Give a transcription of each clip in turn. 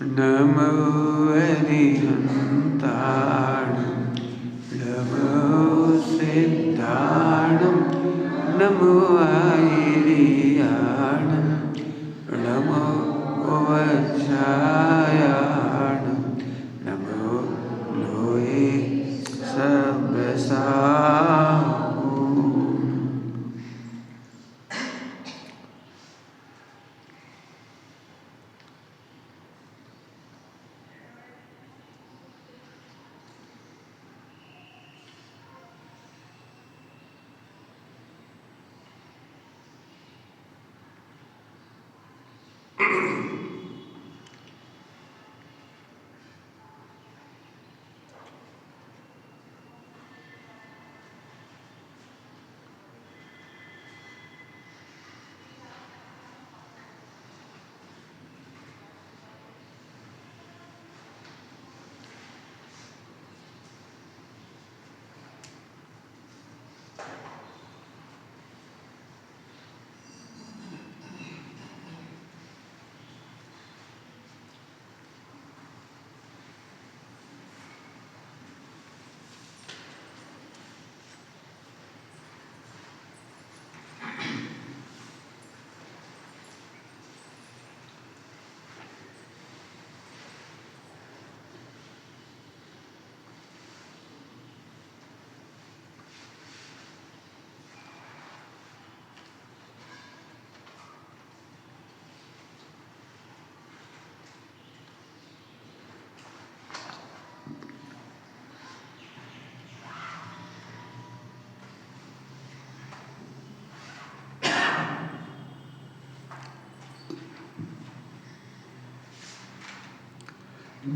नमो अरिहन्ताणं नमो सिद्धाणं नमो आयिर्याणं नमो वज्रायाणं नमो लोये सब्रसाहु।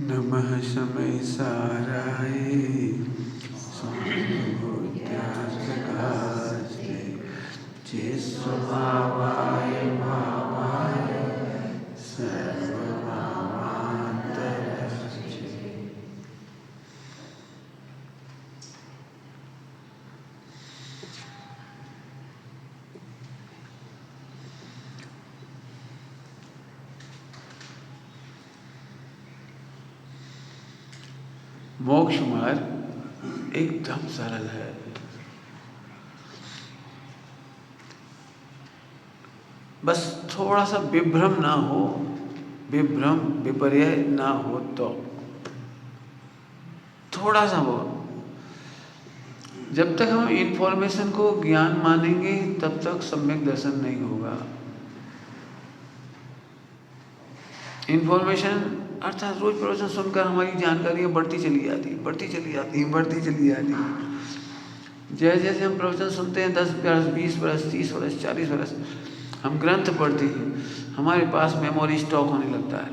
नमः समय साराय स्वानुभूत्यासकास्ते चिस्वभावाय भावाय सर्वभावान्तरश्चे। मोक्ष मार्ग एकदम सरल है। बस थोड़ा सा विभ्रम ना हो, विभ्रम विपर्य ना हो, तो थोड़ा सा वो, जब तक हम इंफॉर्मेशन को ज्ञान मानेंगे तब तक सम्यक दर्शन नहीं होगा। इंफॉर्मेशन अर्थात रोज प्रवचन सुनकर हमारी जानकारियाँ बढ़ती चली जाती है, बढ़ती चली जाती है, बढ़ती चली जाती है। जैसे जैसे हम प्रवचन सुनते हैं 10 वर्ष, 20 वर्ष, 30 वर्ष, 40 वर्ष, हम ग्रंथ पढ़ते हैं, हमारे पास मेमोरी स्टॉक होने लगता है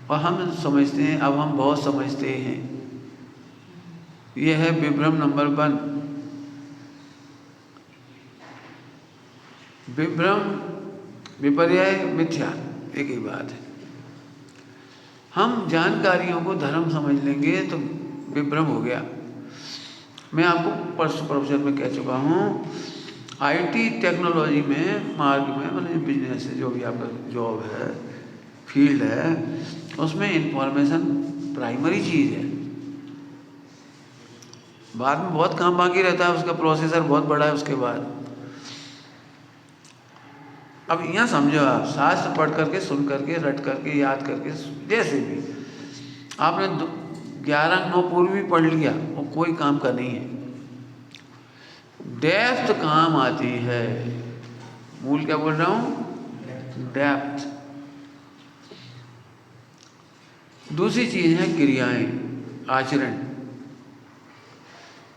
और हम समझते हैं, अब हम बहुत समझते हैं। यह है विभ्रम नंबर 1। विभ्रम विपर्य मिथ्या एक ही बात है। हम जानकारियों को धर्म समझ लेंगे तो विभ्रम हो गया। मैं आपको परसों प्रवचन में कह चुका हूँ, आईटी टेक्नोलॉजी में मार्ग में, मतलब बिजनेस है, जो भी आपका जॉब है, फील्ड है, उसमें इंफॉर्मेशन प्राइमरी चीज़ है। बाद में बहुत काम बाकी रहता है, उसका प्रोसेसर बहुत बड़ा है उसके बाद। अब यहाँ समझो, आप शास्त्र पढ़ करके, सुन करके, रट करके, याद करके, जैसे भी आपने 11 पूर्व भी पढ़ लिया, वो कोई काम का नहीं है। डेप्थ काम आती है। मूल क्या बोल रहा हूँ? डेप्थ। दूसरी चीज है क्रियाएं, आचरण।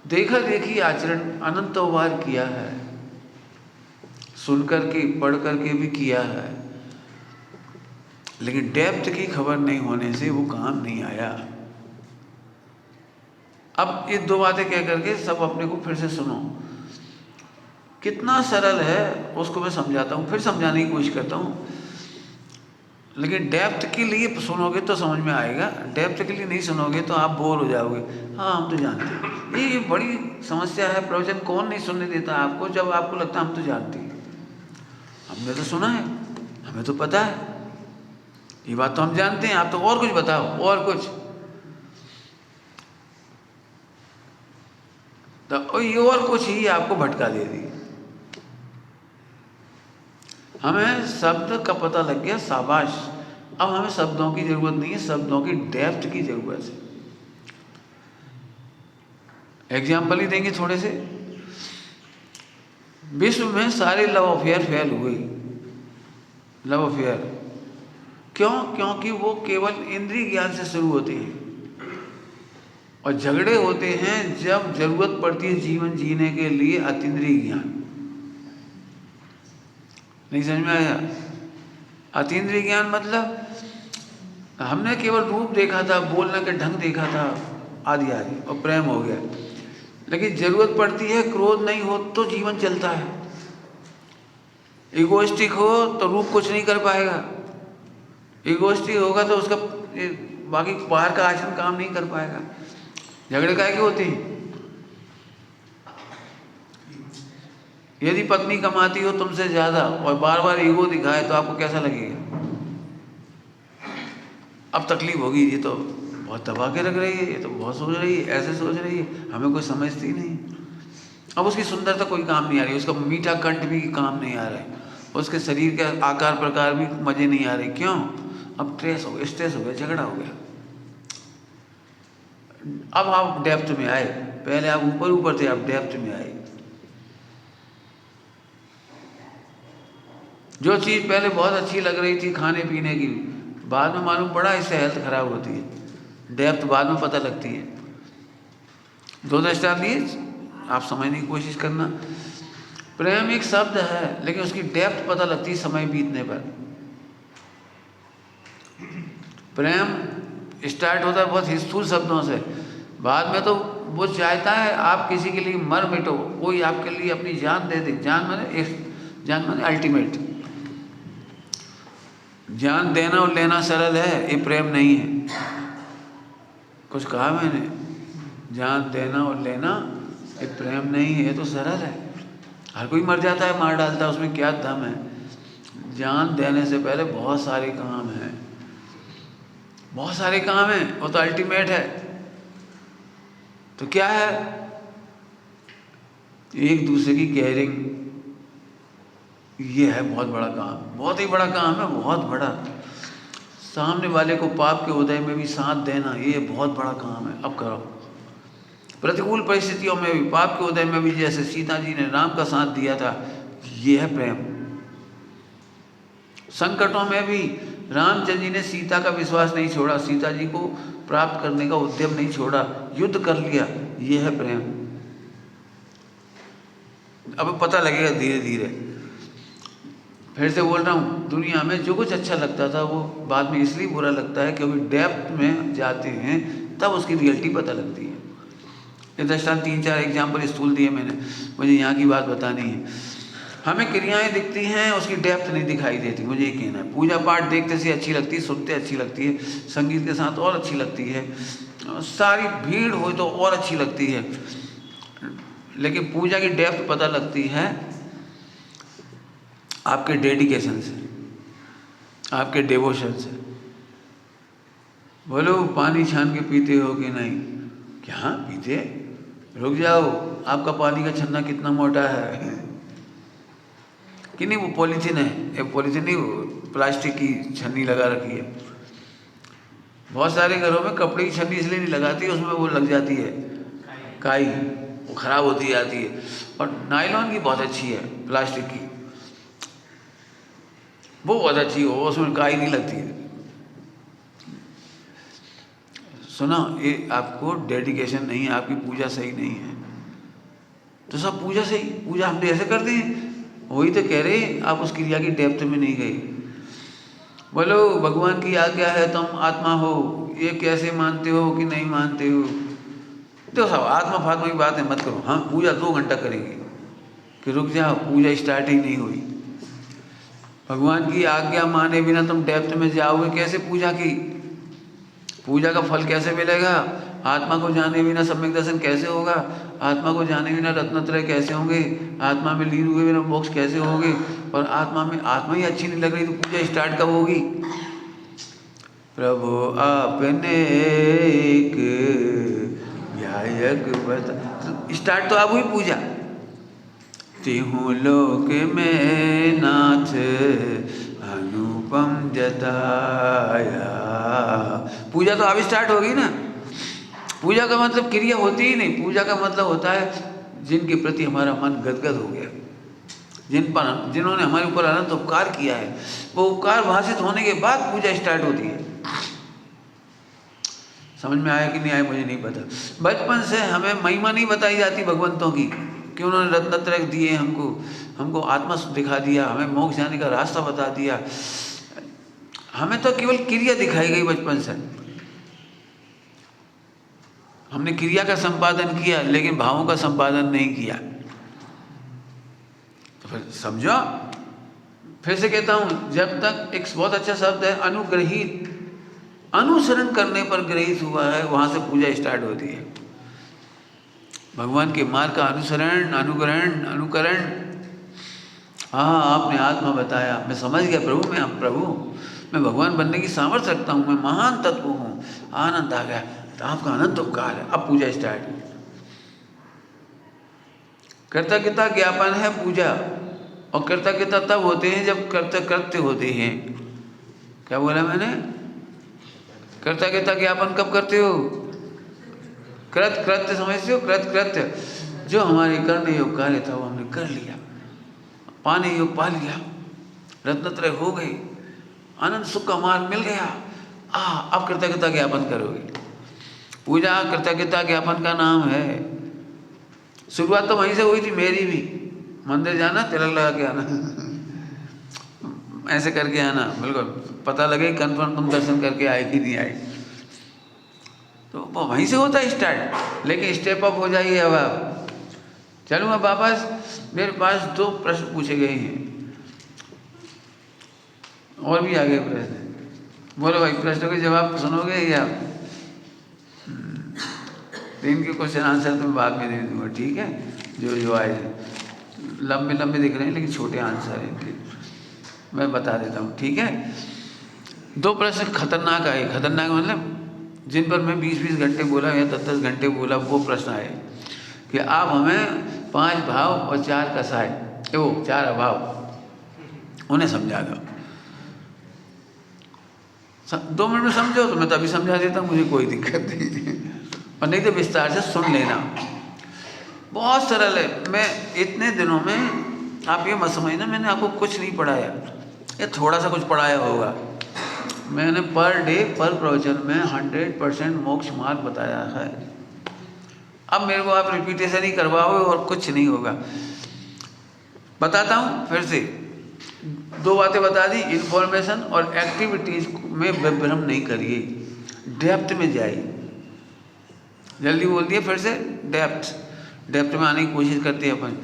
देखा देखी आचरण अनंतों बार किया है, सुन करके पढ़ करके भी किया है, लेकिन डेप्थ की खबर नहीं होने से वो काम नहीं आया। अब ये 2 बातें कह करके सब अपने को फिर से सुनो। कितना सरल है उसको मैं समझाता हूँ, फिर समझाने की कोशिश करता हूँ। लेकिन डेप्थ के लिए सुनोगे तो समझ में आएगा, डेप्थ के लिए नहीं सुनोगे तो आप बोर हो जाओगे। हाँ, हम तो जानते हैं। ये बड़ी समस्या है। प्रवचन कौन नहीं सुनने देता आपको जब आपको लगता है हम तो जानते हैं, हमने तो सुना है, हमें तो पता है। ये बात तो हम जानते हैं, आप तो और कुछ बताओ, और कुछ। तो ये और कुछ ही आपको भटका दे दी। हमें शब्द का पता लग गया, शाबाश। अब हमें शब्दों की जरूरत नहीं है, शब्दों की डेप्थ की जरूरत है। एग्जाम्पल ही देंगे थोड़े से। विश्व में सारे लव अफेयर फेल हुए। लव अफेयर क्यों? क्योंकि वो केवल इंद्रिय ज्ञान से शुरू होते हैं, और झगड़े होते हैं जब जरूरत पड़ती है जीवन जीने के लिए अतीन्द्रिय ज्ञान। नहीं समझ में आया? अतीन्द्रिय ज्ञान मतलब हमने केवल रूप देखा था, बोलने का ढंग देखा था, आदि आदि, और प्रेम हो गया। लेकिन जरूरत पड़ती है, क्रोध नहीं हो तो जीवन चलता है। इगोइस्टिक हो तो रूप कुछ नहीं कर पाएगा। इगोइस्टिक होगा तो उसका बाकी बाहर का आचरण काम नहीं कर पाएगा। झगड़े काहे के होते हैं? यदि पत्नी कमाती हो तुमसे ज्यादा और बार बार ईगो दिखाए तो आपको कैसा लगेगा? अब तकलीफ होगी, ये तो बहुत दबा के रख रही है, ये तो बहुत सोच रही है, ऐसे सोच रही है, हमें कोई समझती नहीं। अब उसकी सुंदरता कोई काम नहीं आ रही, उसका मीठा कंठ भी काम नहीं आ रहा है, उसके शरीर के आकार प्रकार भी मजे नहीं आ रहे। क्यों? अब स्ट्रेस हो गया, झगड़ा हो गया। अब आप डेप्थ में आए, पहले आप ऊपर ऊपर थे, आप डेप्थ में आए। जो चीज़ पहले बहुत अच्छी लग रही थी खाने पीने की, बाद में मालूम पड़ा इससे हेल्थ खराब होती है। डेप्थ बाद में पता लगती है। दो दृष्टांत दिए, आप समझने की कोशिश करना। प्रेम एक शब्द है, लेकिन उसकी डेप्थ पता लगती है समय बीतने पर। प्रेम स्टार्ट होता है बहुत स्थूल शब्दों से, बाद में तो वो चाहता है आप किसी के लिए मर मिटो, कोई आपके लिए अपनी जान दे दे। जान माने अल्टीमेट। जान देना और लेना सरल है, ये प्रेम नहीं है। कुछ कहा मैंने? जान देना और लेना ये प्रेम नहीं है, ये तो सरल है। हर कोई मर जाता है, मार डालता है, उसमें क्या दम है? जान देने से पहले बहुत सारे काम हैं, बहुत सारे काम हैं, वो तो अल्टीमेट है। तो क्या है? एक दूसरे की केयरिंग, ये है बहुत बड़ा काम, बहुत ही बड़ा काम है, बहुत बड़ा। सामने वाले को पाप के उदय में भी साथ देना, ये बहुत बड़ा काम है। अब करो। प्रतिकूल परिस्थितियों में भी, पाप के उदय में भी, जैसे सीता जी ने राम का साथ दिया था, ये है प्रेम। संकटों में भी रामचंद्र जी ने सीता का विश्वास नहीं छोड़ा, सीता जी को प्राप्त करने का उद्यम नहीं छोड़ा, युद्ध कर लिया, ये है प्रेम। अब पता लगेगा धीरे धीरे। फिर से बोल रहा हूँ, दुनिया में जो कुछ अच्छा लगता था वो बाद में इसलिए बुरा लगता है क्योंकि डेप्थ में जाते हैं तब उसकी रियलिटी पता लगती है। ये दृष्टांत 3-4 एग्जाम्पल स्थूल दिए मैंने, मुझे यहाँ की बात बतानी है। हमें क्रियाएं दिखती हैं, उसकी डेप्थ नहीं दिखाई देती, मुझे ये कहना है। पूजा पाठ देखते से अच्छी लगती है, सुनते अच्छी लगती है, संगीत के साथ और अच्छी लगती है, सारी भीड़ हो तो और अच्छी लगती है, लेकिन पूजा की डेप्थ पता लगती है आपके डेडिकेशन से, आपके डिवोशन से। बोलो पानी छान के पीते हो कि नहीं? क्या पीते? रुक जाओ, आपका पानी का छन्ना कितना मोटा है कि नहीं? वो पॉलीथीन है, ये पॉलीथीन नहीं, वो प्लास्टिक की छन्नी लगा रखी है। बहुत सारे घरों में कपड़े की छन्नी इसलिए नहीं लगाती, उसमें वो लग जाती है काई, वो खराब होती जाती है। और नायलॉन की बहुत अच्छी है, प्लास्टिक की वो बहुत अच्छी हो, उसमें काई नहीं लगती है। सुना, ये आपको डेडिकेशन नहीं है, आपकी पूजा सही नहीं है। तो सब पूजा सही, पूजा हम ऐसे करते हैं, वही तो कह रहे हैं आप उस क्रिया की डेप्थ में नहीं गए। बोलो भगवान की आज्ञा है तुम आत्मा हो, ये कैसे मानते हो कि नहीं मानते हो? तो सब आत्मा फात्मा की बातें मत करो। हम पूजा 2 घंटा करेंगे कि रुक जाओ, पूजा स्टार्ट ही नहीं हुई। भगवान की आज्ञा माने बिना तुम डेप्थ में जाओगे कैसे? पूजा की, पूजा का फल कैसे मिलेगा? आत्मा को जाने बिना सम्यक दर्शन कैसे होगा? आत्मा को जाने बिना रत्नत्रय कैसे होंगे? आत्मा में लीन हुए बिना मोक्ष कैसे होगे? और आत्मा में आत्मा ही अच्छी नहीं लग रही तो पूजा स्टार्ट कब होगी? प्रभु आपने एक गायक बता। स्टार्ट तो आप हुई पूजा। तिहु लोक में नाथ अनुपम जताया। पूजा तो अब स्टार्ट होगी ना। पूजा का मतलब क्रिया होती ही नहीं। पूजा का मतलब होता है जिनके प्रति हमारा मन गदगद हो गया, जिन्होंने हमारे ऊपर अनंत उपकार किया है, वो उपकार भाषित होने के बाद पूजा स्टार्ट होती है। समझ में आया कि नहीं आया मुझे नहीं पता। बचपन से हमें महिमा नहीं बताई जाती भगवंतों की कि उन्होंने रत्नत्रय दिए, हमको आत्मा दिखा दिया, हमें मोक्ष जाने का रास्ता बता दिया। हमें तो केवल क्रिया दिखाई गई बचपन से। हमने क्रिया का संपादन किया लेकिन भावों का संपादन नहीं किया। तो फिर समझो, फिर से कहता हूं, जब तक एक बहुत अच्छा शब्द है अनुग्रहित, अनुसरण करने पर ग्रहित हुआ है, वहां से पूजा स्टार्ट होती है। भगवान के मार्ग का अनुसरण, अनुग्रहण, अनुकरण। हाँ, आपने आत्मा बताया, मैं समझ गया प्रभु मैं भगवान बनने की सामर्थ्य रखता हूँ, मैं महान तत्व हूँ, आनंद आ गया, तो आपका अनंत उपकार है। अब पूजा स्टार्ट। कृतज्ञता ज्ञापन है पूजा। और कृतज्ञता तब होते हैं जब कृत्य होते हैं। क्या बोला मैंने? कृतज्ञता ज्ञापन कब करते हो? कृत्य समझते हो? कृत्य जो हमारे करने योग कार्य था वो हमने कर लिया, पाने योग पा लिया, रत्नत्रय हो गई, आनंद सुख का मार्ग मिल गया। अब कृतज्ञता ज्ञापन करोगे। पूजा कृतज्ञता ज्ञापन का नाम है। शुरुआत तो वहीं से हुई थी मेरी भी। मंदिर जाना, तिलक लगा के आना ऐसे करके आना, बिल्कुल पता लगे कन्फर्म तुम दर्शन करके आए कि नहीं आए। तो वो वहीं से होता है स्टार्ट। लेकिन स्टेप अप हो जाइए। अब आप चलूँगा वापस। मेरे पास 2 प्रश्न पूछे गए हैं और भी आगे प्रश्न। बोलो भाई, प्रश्नों के जवाब सुनोगे या? तो इनके क्वेश्चन आंसर तो मैं बाद में दे दूँगा, ठीक है? जो आए हैं लंबे लंबे दिख रहे हैं लेकिन छोटे आंसर हैं इनके, मैं बता देता हूँ, ठीक है? 2 प्रश्न खतरनाक आए। खतरनाक मतलब जिन पर मैं 20-20 घंटे बोला या 10-10 घंटे बोला, वो प्रश्न आए कि आप हमें 5 भाव और 4 कसाय, वो 4 अभाव, उन्हें समझा दो। 2 मिनट में समझो तो मैं तो अभी समझा देता हूँ, मुझे कोई दिक्कत नहीं। और नहीं तो विस्तार से सुन लेना, बहुत सरल है। मैं इतने दिनों में, आप ये मत समझना मैंने आपको कुछ नहीं पढ़ाया, ये थोड़ा सा कुछ पढ़ाया होगा। मैंने पर डे पर प्रवचन में 100% मोक्ष मार्ग बताया है। अब मेरे को आप रिपीटेशन ही करवाओगे और कुछ नहीं होगा। बताता हूँ फिर से। 2 बातें बता दी, इन्फॉर्मेशन और एक्टिविटीज में विभ्रम नहीं करिए, डेप्थ में जाइए। जल्दी बोल दिए फिर से, डेप्थ में आने की कोशिश करते हैं अपन।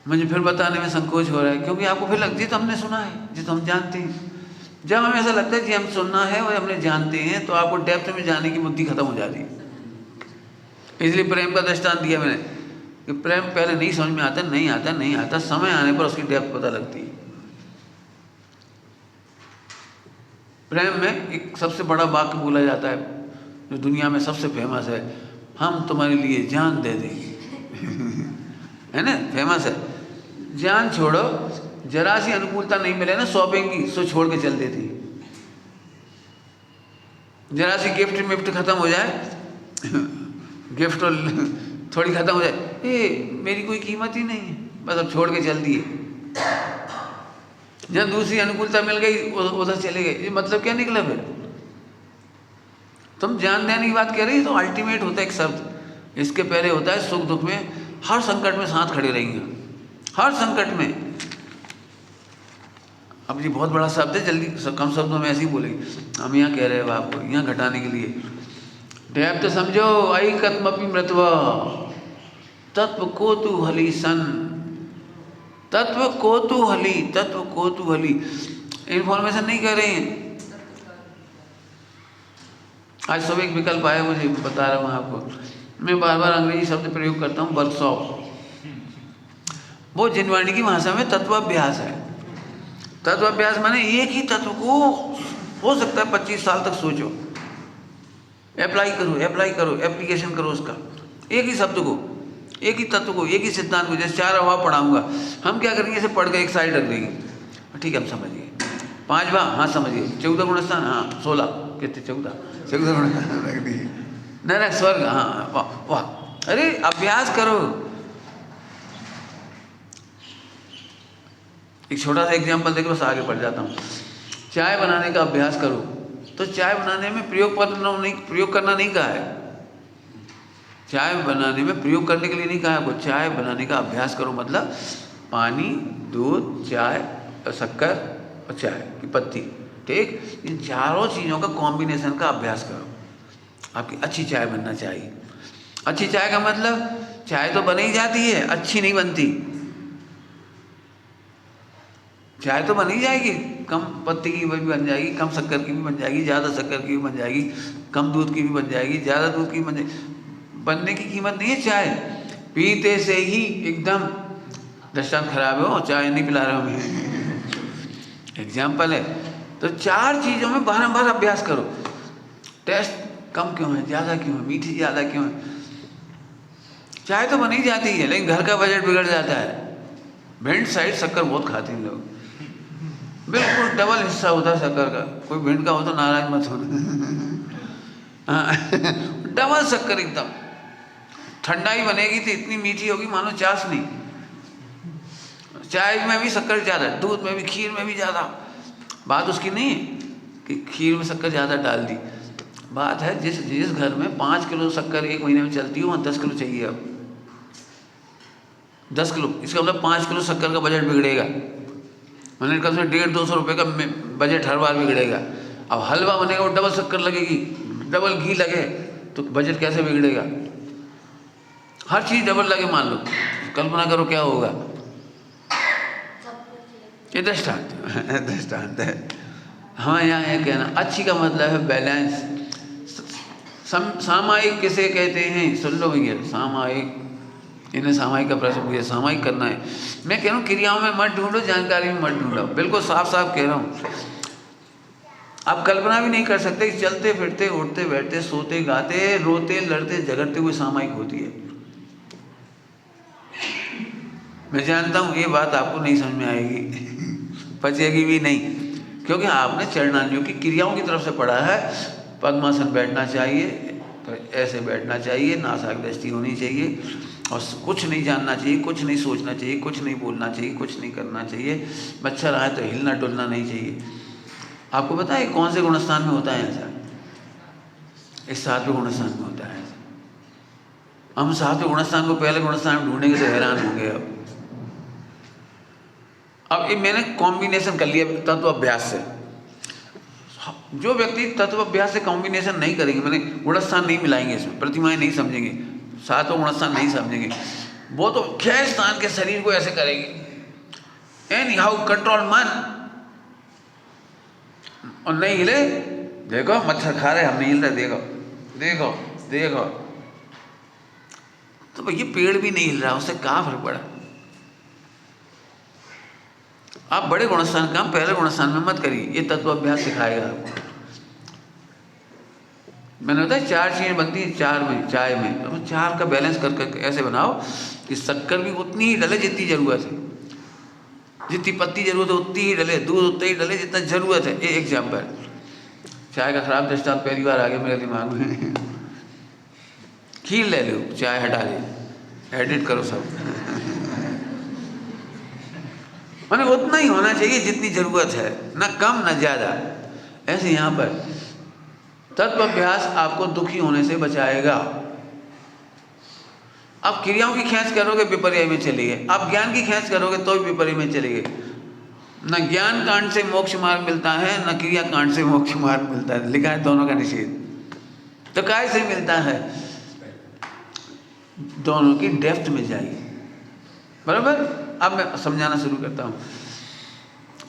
मुझे फिर बताने में संकोच हो रहा है क्योंकि आपको फिर लगती है तो हमने सुना है, जी तो हम जानते हैं। जब हमें ऐसा लगता है कि हम सुनना है और हमने जानते हैं, तो आपको डेप्थ में जाने की बुद्धि खत्म हो जाती है। इसलिए प्रेम का दृष्टांत दिया मैंने कि प्रेम पहले नहीं समझ में आता, नहीं आता, समय आने पर उसकी डेप्थ पता लगती है। प्रेम में एक सबसे बड़ा वाक्य बोला जाता है जो दुनिया में सबसे फेमस है, हम तुम्हारे लिए जान दे देंगे है ना, फेमस है। जान छोड़ो, जरा सी अनुकूलता नहीं मिले ना शॉपिंग की, सो छोड़ के चल देती। जरा सी गिफ्ट खत्म हो जाए गिफ्ट थोड़ी खत्म हो जाए, मेरी कोई कीमत ही नहीं है, बस अब छोड़ के चल दिए। जब दूसरी अनुकूलता मिल गई उधर चले गए, ये मतलब क्या निकला फिर? तुम जान देने की बात कह रही, तो अल्टीमेट होता है एक शब्द, इसके पहले होता है सुख दुख में, हर संकट में साथ खड़े रहेंगे, हर संकट में। अब ये बहुत बड़ा शब्द है, जल्दी कम शब्दों में ऐसे ही बोलेंगे। हम यहाँ कह रहे हैं आपको, यहाँ घटाने के लिए डेप्थ तो समझो। आई कत्मपि मृत्वा तत्व को तू हली सन, तत्व को तू हली। इन्फॉर्मेशन नहीं कह रहे हैं। आज सुबह एक विकल्प आया, मुझे बता रहा हूँ आपको। मैं बार बार अंग्रेजी शब्द प्रयोग करता हूँ, वर्कशॉप। वो जिनवाणी की भाषा में तत्वाभ्यास है। तत्व अभ्यास माने एक ही तत्व को हो सकता है 25 साल तक सोचो, अप्लाई करो, एप्लीकेशन करो उसका, एक ही शब्द को, एक ही तत्व को, एक ही सिद्धांत को। जैसे 4 अभाव पढ़ाऊंगा, हम क्या करेंगे, इसे पढ़ के एक साइड रख देंगे, ठीक है हम समझ गए। 5 भाव, हाँ समझ गए। 14 गुणस्थान, हाँ 16 कितने 14 गुणस्थान रख दिए। नरक स्वर्ग, हाँ वाह वाह। अरे अभ्यास करो। एक छोटा सा एग्जाम्पल देखो, बस आगे बढ़ जाता हूँ। चाय बनाने का अभ्यास करो, तो चाय बनाने में प्रयोग करना नहीं कहा है। चाय बनाने में प्रयोग करने के लिए नहीं कहा है, चाय बनाने का अभ्यास करो, मतलब पानी, दूध, चाय, शक्कर और चाय की पत्ती, ठीक, इन चारों चीज़ों का कॉम्बिनेशन का अभ्यास करो। आपकी अच्छी चाय बनना चाहिए। अच्छी चाय का मतलब चाय तो बन ही जाती है, अच्छी नहीं बनती। चाय तो बन ही जाएगी, कम पत्ती की भी बन जाएगी, कम शक्कर की भी बन जाएगी, ज़्यादा शक्कर की भी बन जाएगी, कम दूध की भी बन जाएगी, ज़्यादा दूध की भी बन जाएगी। बनने की कीमत नहीं है चाय, पीते से ही एकदम दृष्टांत खराब है, और चाय नहीं पिला रहा हूँ मैं, एग्जाम्पल है। तो 4 चीज़ों में बारंबार अभ्यास करो। टेस्ट कम क्यों है, ज़्यादा क्यों है, मीठी ज़्यादा क्यों है। चाय तो बन ही जाती है, लेकिन घर का बजट बिगड़ जाता है। भिंड साइड शक्कर बहुत खाते हैं लोग, बिल्कुल डबल हिस्सा होता है शक्कर का। कोई भिंड का हो तो नाराज मत होना। हाँ डबल शक्कर एकदम। ठंडाई बनेगी तो इतनी मीठी होगी मानो चाशनी। चाय में भी शक्कर ज़्यादा, दूध में भी, खीर में भी ज़्यादा। बात उसकी नहीं है कि खीर में शक्कर ज़्यादा डाल दी, बात है जिस घर में 5 किलो शक्कर 1 महीने में चलती हो, वहाँ 10 किलो चाहिए। अब 10 किलो, इसका मतलब 5 किलो शक्कर का बजट बिगड़ेगा। मैंने कहा 150-200 रुपये का बजट हर बार बिगड़ेगा। अब हलवा बनेगा, वो डबल शक्कर लगेगी, डबल घी लगे, तो बजट कैसे बिगड़ेगा। हर चीज़ डबल लगे मान लो, कल्पना करो क्या होगा। ये दृष्टांत है। हाँ यहाँ है कहना, अच्छी का मतलब है बैलेंस। सामायिक किसे कहते हैं, सुन लो भैया, सामायिक, इन्हें सामायिक का प्रश्न पूछा, सामायिक करना है। मैं कह रहा हूँ क्रियाओं में मत ढूंढो, जानकारी में मत ढूंढो, बिल्कुल साफ साफ कह रहा हूँ। आप कल्पना भी नहीं कर सकते कि चलते फिरते, उठते बैठते, सोते गाते, रोते लड़ते झगड़ते हुए सामायिक होती है। मैं जानता हूँ ये बात आपको नहीं समझ में आएगी, पचेगी भी नहीं, क्योंकि आपने चरणानियों की क्रियाओं की तरफ से पढ़ा है। पद्मासन बैठना चाहिए, तो ऐसे बैठना चाहिए, नासाक दृष्टि होनी चाहिए, और कुछ नहीं जानना चाहिए, कुछ नहीं सोचना चाहिए, कुछ नहीं बोलना चाहिए, कुछ नहीं करना चाहिए। मच्छर आए तो हिलना डुलना नहीं चाहिए। आपको पता है कौन से गुणस्थान में होता है ऐसा? इस 7वें गुणस्थान में होता है ऐसा। हम 7वें गुणस्थान को पहले गुणस्थान में ढूंढेंगे तो हैरान होंगे। अब ये मैंने कॉम्बिनेशन कर लिया तत्व अभ्यास से। जो व्यक्ति तत्व अभ्यास से कॉम्बिनेशन नहीं करेंगे, मैंने गुणस्थान नहीं मिलाएंगे इसमें, प्रतिमाएं नहीं समझेंगे, 7वां गुणस्थान नहीं समझेंगे, वो तो 6 स्थान के शरीर को ऐसे करेंगे, एनी हाउ कंट्रोल मन, और नहीं हिले, देखो मच्छर खा रहे, हम नहीं हिल रहे, देखो देखो देखो, तो भैया पेड़ भी नहीं हिल रहा, उससे क्या फर्क पड़ा। आप बड़े गुणस्थान काम पहले गुणस्थान में मत करिए, ये तत्व अभ्यास सिखाएगा आपको। मैंने बताया 4 चीज़ें बनती हैं चाय में, तो 4 का बैलेंस कर ऐसे बनाओ कि शक्कर भी उतनी ही डले जितनी ज़रूरत है, जितनी पत्ती ज़रूरत है उतनी ही डले, दूध उतना ही डले जितना ज़रूरत है। एक एग्जाम्पल, चाय का खराब दृष्टांत पहली बार आ गया मेरे दिमाग में। खीर ले लो, चाय हटा ले, एडिट करो सब। मैंने उतना ही होना चाहिए जितनी ज़रूरत है, ना कम ना ज़्यादा। ऐसे यहाँ पर तत्व अभ्यास आपको दुखी होने से बचाएगा। आप क्रियाओं की खींच करोगे विपर्य में चलेंगे, आप ज्ञान की खींच करोगे तो भी विपर्य में चलेंगे। न ज्ञान कांड से मोक्ष मार्ग मिलता है, न क्रिया कांड से मोक्ष मार्ग मिलता है, लिखा है दोनों का निषेध। तो काय से मिलता है? दोनों की डेप्थ में जाइए, बराबर। अब मैं समझाना शुरू करता हूँ।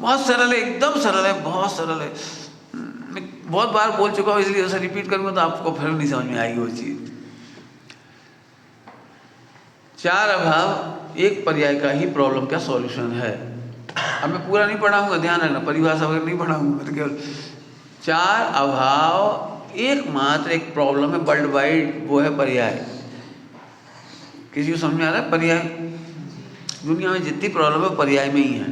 बहुत सरल है, एकदम सरल है, बहुत सरल है। मैं बहुत बार बोल चुका हूँ, इसलिए उसे रिपीट करूँगा तो आपको फिर नहीं समझ में आएगी वो चीज़। 4 अभाव एक पर्याय का ही प्रॉब्लम का सॉल्यूशन है। अब मैं पूरा नहीं पढ़ाऊंगा, ध्यान रखना, परिभाषा वगैरह नहीं पढ़ाऊंगा, मैं तो केवल 4 अभाव एकमात्र एक प्रॉब्लम है वर्ल्ड वाइड, वो है पर्याय। किसी को समझ में आ रहा है? पर्याय दुनिया में जितनी प्रॉब्लम है पर्याय में ही है।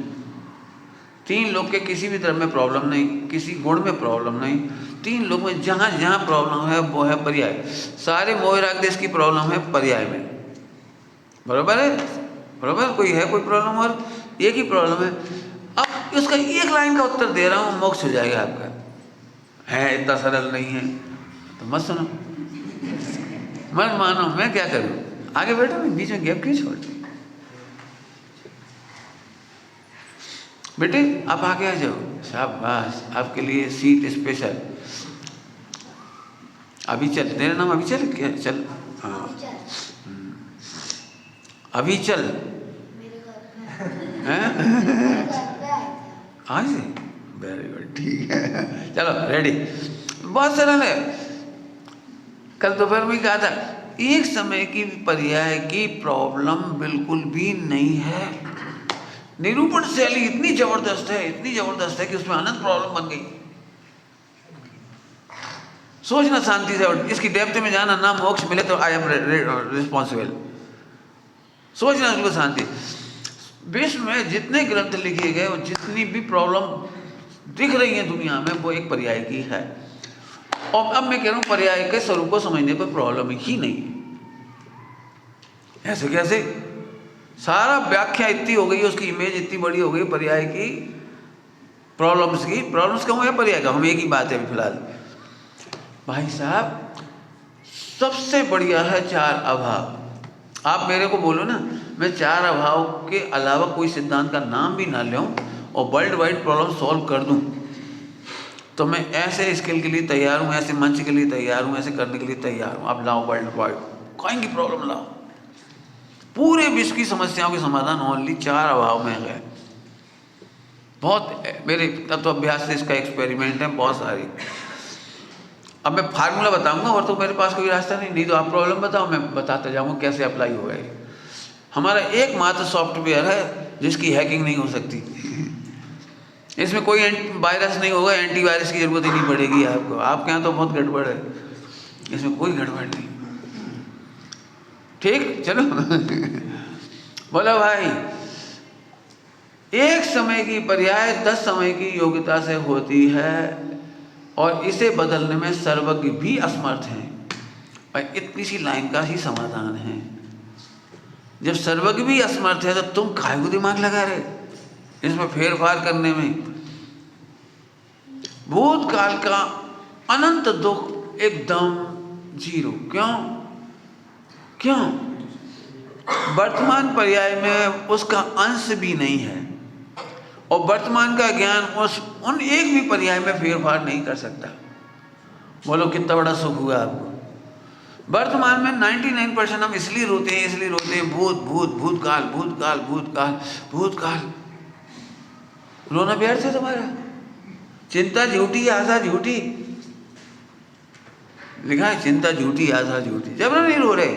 3 लोग के किसी भी तरह में प्रॉब्लम नहीं, किसी गुण में प्रॉब्लम नहीं, 3 लोग में जहाँ जहाँ प्रॉब्लम है वो है पर्याय। सारे मोह राग देश की प्रॉब्लम है पर्याय में, बराबर है? बराबर, कोई है कोई प्रॉब्लम और एक ही प्रॉब्लम है। अब उसका एक लाइन का उत्तर दे रहा हूँ, मोक्ष हो जाएगा आपका। है इतना सरल नहीं है तो मत सुनो, मत मानो, मैं क्या करूँ? आगे बैठो, नहीं बीच में गैप क्यों छोड़ती? बेटे आप आगे आ जाओ, शाबाश, आपके लिए सीट स्पेशल। अभी चल, तेरा नाम अभी चल क्या? चल, हाँ, अभी चल हाँ जी, वेरी गुड, ठीक है, चलो रेडी। बहुत सरल है। कल दोपहर में कहा था, एक समय की पर्याय की प्रॉब्लम बिल्कुल भी नहीं है। निरूपण शैली इतनी जबरदस्त है, इतनी जबरदस्त है कि उसमें अनंत प्रॉब्लम बन गई। सोचना शांति से, इसकी डेप्थ में जाना, ना मोक्ष मिले तो आई एम रिस्पॉन्सिबल। सोचना बिल्कुल शांति। विश्व में जितने ग्रंथ लिखे गए और जितनी भी प्रॉब्लम दिख रही है दुनिया में, वो एक पर्याय की है। और अब मैं कह रहा हूँ पर्याय के स्वरूप को समझने पर प्रॉब्लम ही नहीं है। ऐसे कैसे? सारा व्याख्या इतनी हो गई, उसकी इमेज इतनी बड़ी हो गई पर्याय की, प्रॉब्लम्स की। प्रॉब्लम्स कहूँ या पर्याय का, हम एक ही बात है अभी फिलहाल। भाई साहब, सबसे बढ़िया है 4 अभाव। आप मेरे को बोलो ना, मैं 4 अभाव के अलावा कोई सिद्धांत का नाम भी ना लूँ और वर्ल्ड वाइड प्रॉब्लम सॉल्व कर दूँ, तो मैं ऐसे स्किल के लिए तैयार हूँ, ऐसे मंच के लिए तैयार हूँ, ऐसे करने के लिए तैयार हूँ। आप लाओ वर्ल्ड वाइड कोई की प्रॉब्लम लाओ, पूरे विश्व की समस्याओं के समाधान ओनली 4 अभाव में है। बहुत मेरे तत्व अभ्यास से इसका एक्सपेरिमेंट है, बहुत सारी। अब मैं फार्मूला बताऊंगा और तो मेरे पास कोई रास्ता नहीं तो आप प्रॉब्लम बताओ, मैं बताता जाऊंगा कैसे अप्लाई होगा। हमारा एकमात्र सॉफ्टवेयर है जिसकी हैकिंग नहीं हो सकती। इसमें कोई वायरस नहीं होगा, एंटीवायरस की जरूरत ही नहीं पड़ेगी आपको। आपके यहाँ तो बहुत गड़बड़ है, इसमें कोई गड़बड़ नहीं। ठीक, चलो बोलो भाई, एक समय की पर्याय 10 समय की योग्यता से होती है और इसे बदलने में सर्वज्ञ भी असमर्थ हैं। और इतनी सी लाइन का ही समाधान है। जब सर्वज्ञ भी असमर्थ है तो तुम काहे को दिमाग लगा रहे इसमें फेरफार करने में? भूतकाल का अनंत दुख एकदम 0। क्यों? वर्तमान पर्याय में उसका अंश भी नहीं है और वर्तमान का ज्ञान उन एक भी पर्याय में फेरफार नहीं कर सकता। बोलो कितना बड़ा सुख हुआ आपको। वर्तमान में 99% हम इसलिए रोते हैं भूतकाल। रोना व्यर्थ है तुम्हारा। चिंता झूठी, आशा झूठी। लिखा है चिंता झूठी, आशा झूठी। जब नहीं रो रहे,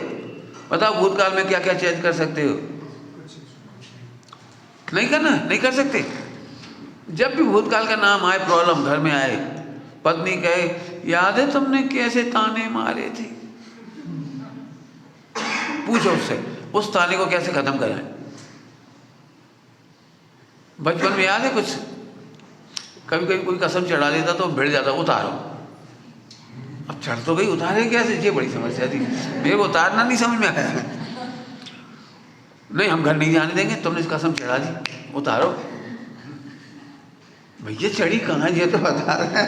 बताओ भूतकाल में क्या क्या चेंज कर सकते हो? नहीं कर सकते। जब भी भूतकाल का नाम आए, प्रॉब्लम घर में आए, पत्नी कहे याद है तुमने कैसे ताने मारे थे, पूछो उससे उस ताने को कैसे खत्म कराएं। बचपन में याद है कुछ, कभी कोई कसम चढ़ा देता तो भिड़ जाता, उतारो। अब चढ़ तो गई, उतारे कैसे? ये बड़ी समस्या थी मेरे को, उतारना नहीं समझ में आया। नहीं, हम घर नहीं जाने देंगे, तुमने कसम चढ़ा दी, उतारो। भैया चढ़ी कहाँ, ये तो बता रहे।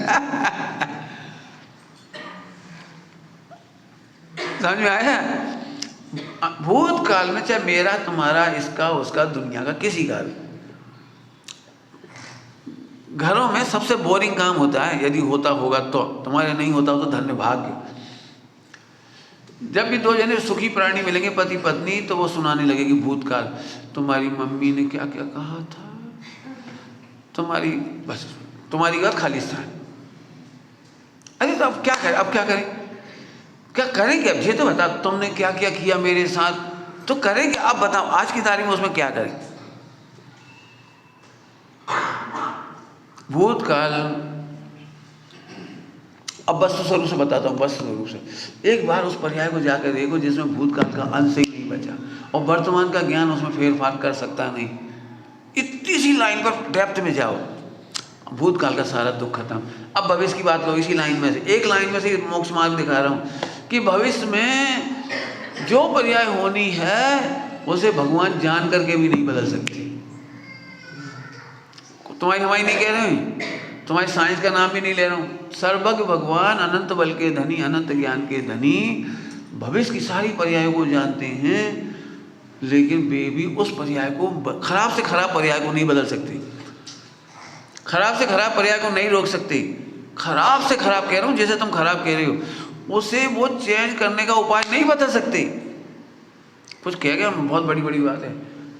समझ में आया? भूतकाल में चाहे मेरा, तुम्हारा, इसका, उसका, दुनिया का, किसी का भी, घरों में सबसे बोरिंग काम होता है, यदि होता होगा तो। तुम्हारे नहीं होता हो तो धन्य भाग्य। जब भी 2 जने सुखी प्राणी मिलेंगे, पति पत्नी, तो वो सुनाने लगेगी भूतकाल। तुम्हारी मम्मी ने क्या क्या कहा था, तुम्हारी का खालिस्तान। अरे तो अब क्या करें? क्या करेंगे? अब ये तो बता, तुमने क्या क्या किया मेरे साथ, तो करेंगे। अब बताओ आज की तारीख में उसमें क्या करें? भूतकाल, अब वस्तु स्वरूप से बताता हूँ, वस्तु स्वरूप से। एक बार उस पर्याय को जाकर देखो जिसमें भूतकाल का अंश ही नहीं बचा, और वर्तमान का ज्ञान उसमें फेरफार कर सकता नहीं। इतनी सी लाइन पर डेप्थ में जाओ, भूतकाल का सारा दुख खत्म। अब भविष्य की बात लो, इसी लाइन में से, एक लाइन में से मोक्ष मार्ग दिखा रहा हूँ कि भविष्य में जो पर्याय होनी है उसे भगवान जान करके भी नहीं बदल सकते। तुम्हारी हमारी नहीं कह रहे हैं, तुम्हारी साइंस का नाम भी नहीं ले रहा हूँ। सर्वज्ञ भगवान अनंत बल के धनी, अनंत ज्ञान के धनी, भविष्य की सारी पर्यायों को जानते हैं, लेकिन वे भी उस पर्याय को, खराब से खराब पर्याय को नहीं बदल सकते, खराब से खराब पर्याय को नहीं रोक सकते। खराब से खराब कह रहा हूँ, जैसे तुम खराब कह रहे हो, उसे वो चेंज करने का उपाय नहीं बता सकते। कुछ कह गया, बहुत बड़ी बड़ी बात है,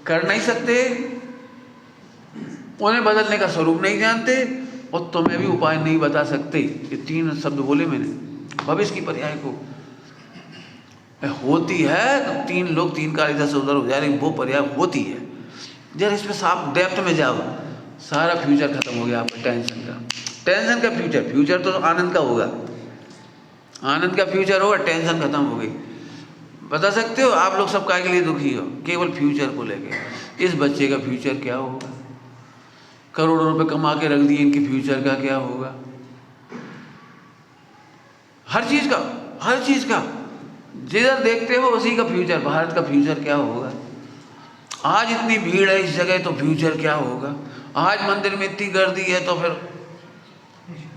कर नहीं सकते, उन्हें बदलने का स्वरूप नहीं जानते, और तुम्हें भी उपाय नहीं बता सकते। ये तीन शब्द बोले मैंने भविष्य की पर्याय को। होती है तो तीन लोग तीन काल इधर से उधर हो जा रहे, वो पर्याय होती है। जरा इसमें साफ डेप्थ में जाओ, सारा फ्यूचर खत्म हो गया आपका, टेंशन का फ्यूचर। फ्यूचर तो आनंद का होगा, आनंद का फ्यूचर होगा, टेंशन खत्म हो गई। बता सकते हो आप लोग सब काय के लिए दुखी हो? केवल फ्यूचर को लेके। इस बच्चे का फ्यूचर क्या होगा? करोड़ों रुपए कमा के रख दिए, इनके फ्यूचर का क्या होगा? हर चीज का, हर चीज का जिधर देखते हो उसी का फ्यूचर। भारत का फ्यूचर क्या होगा? आज इतनी भीड़ है इस जगह, तो फ्यूचर क्या होगा? आज मंदिर में इतनी गर्दी है, तो फिर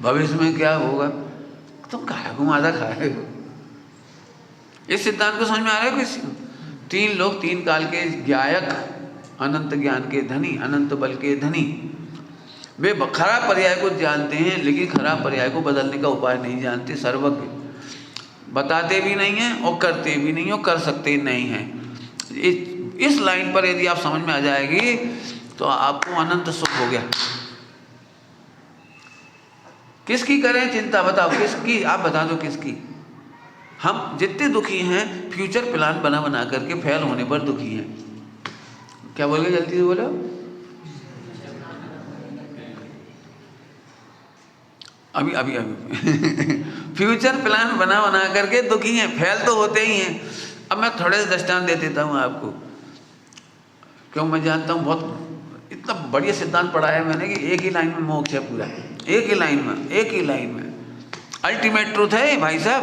भविष्य में क्या होगा? तुम काहे को माथा खाए हो? इस सिद्धांत को समझ में आ रहा है किसी? तीन लोग तीन काल के गायक, अनंत ज्ञान के धनी, अनंत बल के धनी, वे खराब पर्याय को जानते हैं, लेकिन खराब पर्याय को बदलने का उपाय नहीं जानते। सर्वज्ञ, बताते भी नहीं हैं और करते भी नहीं, और कर सकते नहीं हैं। इस लाइन पर यदि आप समझ में आ जाएगी तो आपको अनंत सुख हो गया। किसकी करें चिंता? बताओ किसकी, आप बता दो किसकी। हम जितने दुखी हैं, फ्यूचर प्लान बना बना करके फेल होने पर दुखी हैं। क्या बोल गए? जल्दी से बोलो। अभी अभी अभी फ्यूचर प्लान बना बना करके दुखी हैं, फेल तो होते ही हैं। अब मैं थोड़े से दृष्टांत दे देता हूँ आपको, क्यों मैं जानता हूँ बहुत इतना बढ़िया सिद्धांत पढ़ा है मैंने कि एक ही लाइन में मोक्ष है पूरा, एक ही लाइन में, एक ही लाइन में। अल्टीमेट ट्रूथ है भाई साहब,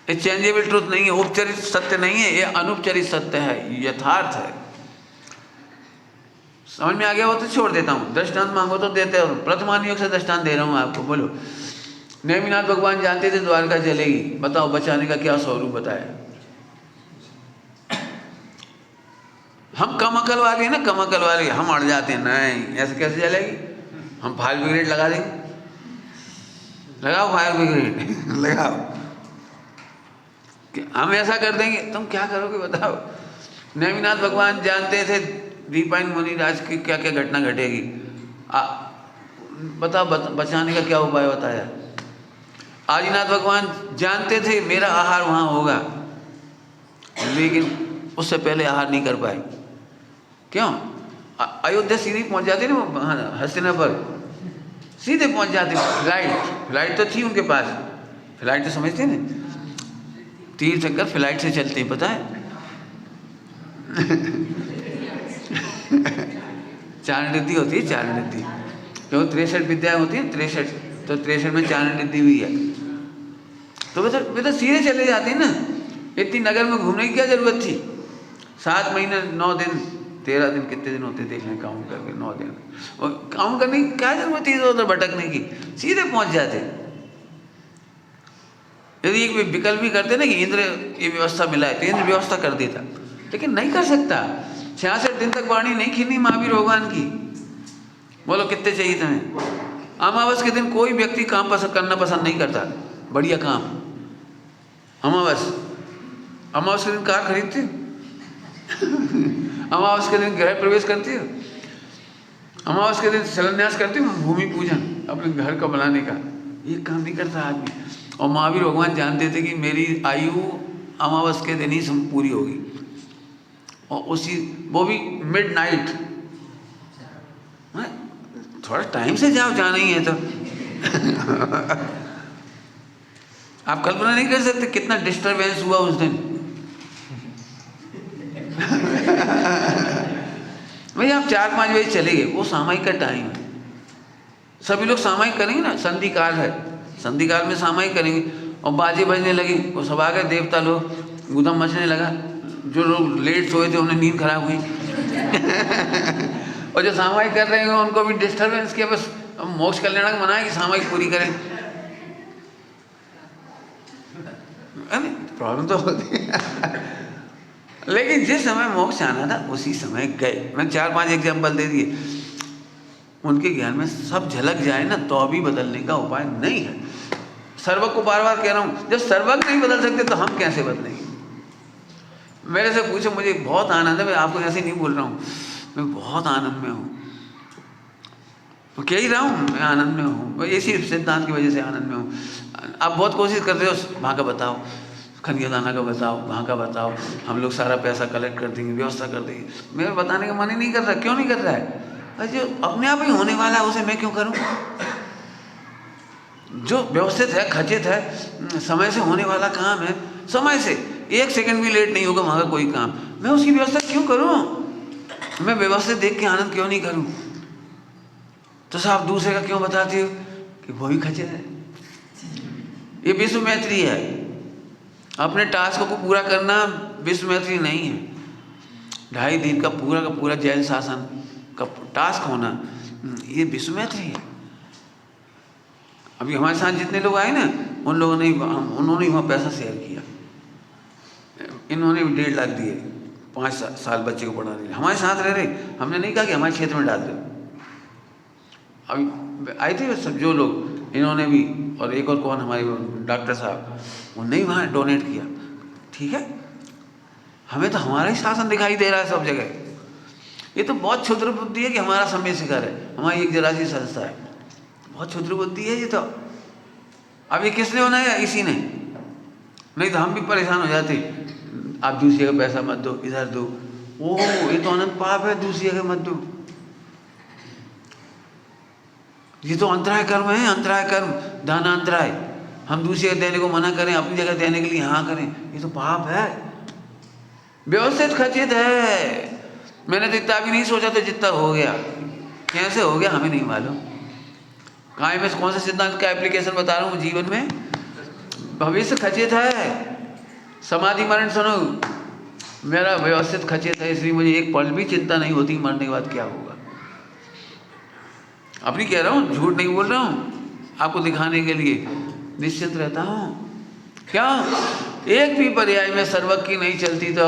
ये चेंजेबल ट्रूथ नहीं है, उपचरित सत्य नहीं है, ये अनुपचरित सत्य है, यथार्थ है। समझ में आ गया हो तो छोड़ देता हूँ, दृष्टांत मांगो तो देते हो। प्रथमान योग से दृष्टांत दे रहा हूँ आपको। बोलो, नेमिनाथ भगवान जानते थे द्वारका जलेगी, बताओ बचाने का क्या स्वरूप बताया? हम कम अकल वाले हैं ना, कम अकल वाले, हम अड़ जाते हैं, नहीं ऐसे कैसे जलेगी, हम फायर ब्रिगेड लगा देंगे। लगाओ फायर ब्रिगेड लगाओ, हम ऐसा कर देंगे। तुम क्या करोगे बताओ? नेमिनाथ भगवान जानते थे दीपायन मुनिराज की क्या क्या घटना घटेगी, बताओ बचाने का क्या उपाय बताया? आदिनाथ भगवान जानते थे मेरा आहार वहाँ होगा, लेकिन उससे पहले आहार नहीं कर पाए। क्यों? अयोध्या सीधे पहुँच जाते ना, हस्तिनापुर सीधे पहुँच जाते। फ्लाइट तो थी उनके पास, फ्लाइट तो समझते ना, तीर्थंकर फ्लाइट से चलते हैं, पता है? चारण रिद्धि होती है, चारण रिद्धि, क्यों 63 विद्याएं होती है, 63, तो 63 में चारण रिद्धि भी है। तो वे तो सीधे चले जाते हैं ना, इतनी नगर में घूमने की क्या जरूरत थी? 7 महीने 9 दिन 13 दिन, कितने दिन होते देख लें काउंट करके, 9 दिन, और काउंट करने की क्या जरूरत थी इधर उधर भटकने की? सीधे पहुंच जाते। यदि एक विकल्प भी करते ना कि इंद्र ये व्यवस्था मिला है, तो इंद्र व्यवस्था कर देता, लेकिन नहीं कर सकता। 66 दिन तक वाणी नहीं खींची महावीर भगवान की। बोलो कितने चाहिए तुम्हें? अमावस के दिन कोई व्यक्ति काम करना पसंद नहीं करता, बढ़िया काम। अमावस के दिन कार खरीदते हो? अमावस के दिन गृह प्रवेश करते हो? अमावस के दिन शिलान्यास करते हो, भूमि पूजन अपने घर का बनाने का? ये काम नहीं करता आदमी। और महावीर भगवान जानते थे कि मेरी आयु अमावस के दिन ही पूरी होगी, और उसी वो भी मिडनाइट, थोड़ा टाइम से जाओ, जाना ही है तो। आप कल्पना नहीं कर सकते कितना डिस्टरबेंस हुआ उस दिन। भाई आप 4-5 बजे चले गए, वो सामायिक का टाइम है, सभी लोग सामायिक करेंगे ना, संधि काल है, संधि काल में सामायिक करेंगे, और बाजे बजने लगे, वो सब आ गए देवता लोग, गुदम मचने लगा, जो लोग लेट सोए थे उन्हें नींद खराब हुई। और जो सामायिक कर रहे हैं उनको भी डिस्टर्बेंस किया, बस मोक्ष कल्याणक मनाए कि सामायिक पूरी करें। प्रॉब्लम तो होती है। लेकिन जिस समय मोक्ष आना था उसी समय गए। मैंने 4-5 एग्जाम्पल दे दिए। उनके ज्ञान में सब झलक जाए ना तो भी बदलने का उपाय नहीं है। सर्वक को बार बार कह रहा हूँ, जब सर्वक नहीं बदल सकते तो हम कैसे बदलेंगे? मेरे से पूछो, मुझे बहुत आनंद है, मैं आपको ऐसे नहीं बोल रहा हूँ, मैं बहुत आनंद में हूँ, तो कह ही रहा हूँ मैं आनंद में हूँ, इसी सिद्धांत की वजह से आनंद में हूँ। आप बहुत कोशिश करते हो, वहाँ का बताओ, खनियादाना का बताओ, वहाँ का बताओ, हम लोग सारा पैसा कलेक्ट कर देंगे, व्यवस्था कर देंगे। मेरे बताने का मन ही नहीं कर रहा। क्यों नहीं कर रहा है? जो अपने आप ही होने वाला है उसे मैं क्यों करूँ? जो व्यवस्थित है, खचित है, समय से होने वाला काम है, समय से 1 सेकंड भी लेट नहीं होगा वहाँ का कोई काम, मैं उसकी व्यवस्था क्यों करूँ? मैं व्यवस्थित देख के आनंद क्यों नहीं करूँ? तो साहब दूसरे का क्यों बताते हो कि वो भी खचित है? ये विश्व मैत्री है। अपने टास्क को पूरा करना विश्व मैत्री नहीं है। 2.5 दिन का पूरा जैन शासन का टास्क होना, ये विश्व मैत्री है। अभी हमारे साथ जितने लोग आए ना, उन लोगों ने उन्होंने वहाँ पैसा शेयर किया, इन्होंने भी 1.5 लाख दिए 5 साल बच्चे को पढ़ाने के लिए। हमारे साथ रह रहे, हमने नहीं कहा कि हमारे क्षेत्र में डाल दो। अभी आए थे सब जो लोग, इन्होंने भी, और एक और कौन, हमारे डॉक्टर साहब, उन्होंने ही वहाँ डोनेट किया। ठीक है, हमें तो हमारा ही शासन दिखाई दे रहा है सब जगह। ये तो बहुत क्षुद्र बुद्धि है कि हमारा समय शिखर है, हमारी एक जरा सी संस्था है, बहुत क्षुद्र बुद्धि है ये तो। अब ये किसने बनाया? इसी ने, नहीं तो हम भी परेशान हो जाते, आप दूसरे का पैसा मत दो, इधर दो, ओह ये तो अनंत पाप है, दूसरे का मत दो, ये तो अंतराय कर्म है, अंतराय कर्म, दानांतराय। हम दूसरे को देने को मना करें, अपनी जगह देने के लिए हाँ करें, ये तो पाप है। व्यवस्थित खचित है। मैंने तो इतना भी नहीं सोचा था जितना हो गया। कैसे हो गया हमें नहीं मालूम। कहाँ मैं कौन सा सिद्धांत का एप्लीकेशन बता रहा हूँ जीवन में? भविष्य खचित है, समाधि मरण सुनो, मेरा व्यवस्थित खचित है, इसलिए मुझे एक पल भी चिंता नहीं होती मरने के बाद क्या होगा। अपनी कह रहा हूँ, झूठ नहीं बोल रहा हूँ, आपको दिखाने के लिए निश्चित रहता हूँ। क्या एक भी पर्याय में सर्वक की नहीं चलती तो